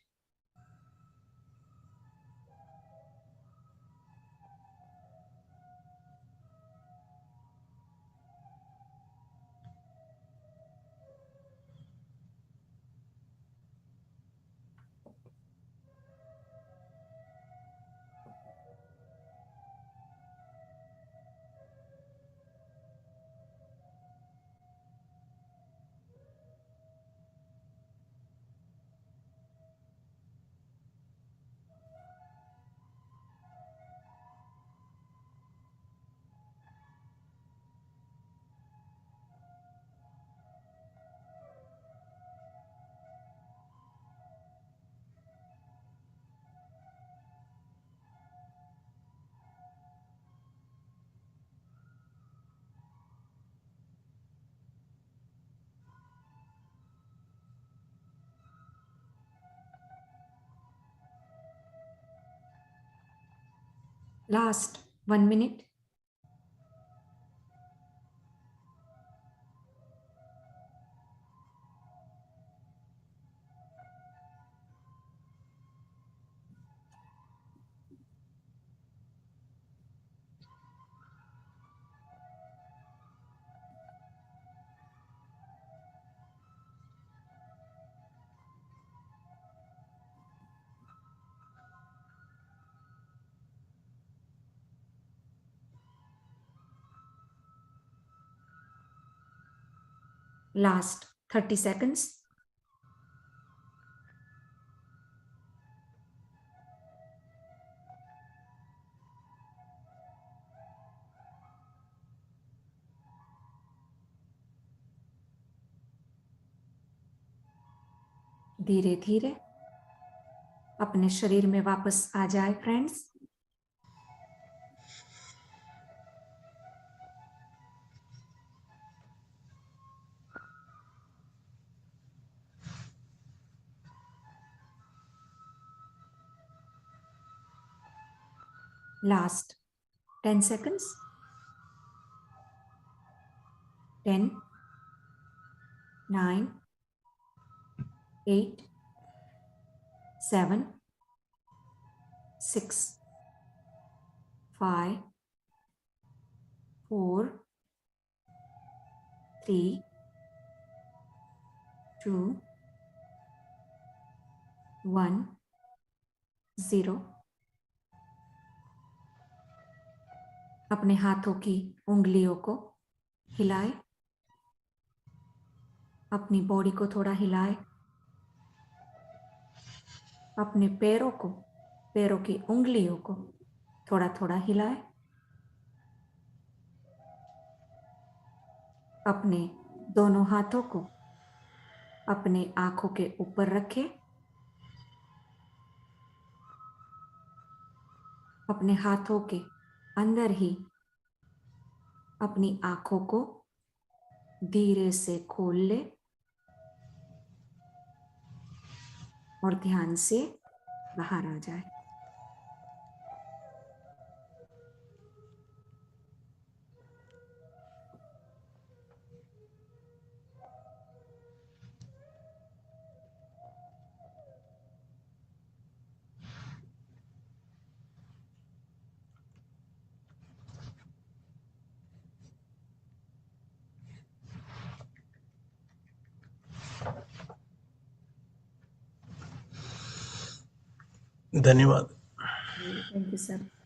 Last 1 minute. Last 30 seconds. धीरे धीरे अपने शरीर में वापस आ जाए फ्रेंड्स। Last 10 seconds. 10, 9, 8, 7, 6, 5, 4, 3, 2, 1, 0। अपने हाथों की उंगलियों को हिलाए, अपनी बॉडी को थोड़ा हिलाए, अपने पैरों की उंगलियों को थोड़ा थोड़ा हिलाए, अपने दोनों हाथों को अपने आंखों के ऊपर रखें, अपने हाथों के अंदर ही अपनी आंखों को धीरे से खोल ले और ध्यान से बाहर आ जाए। धन्यवाद। Thank you sir.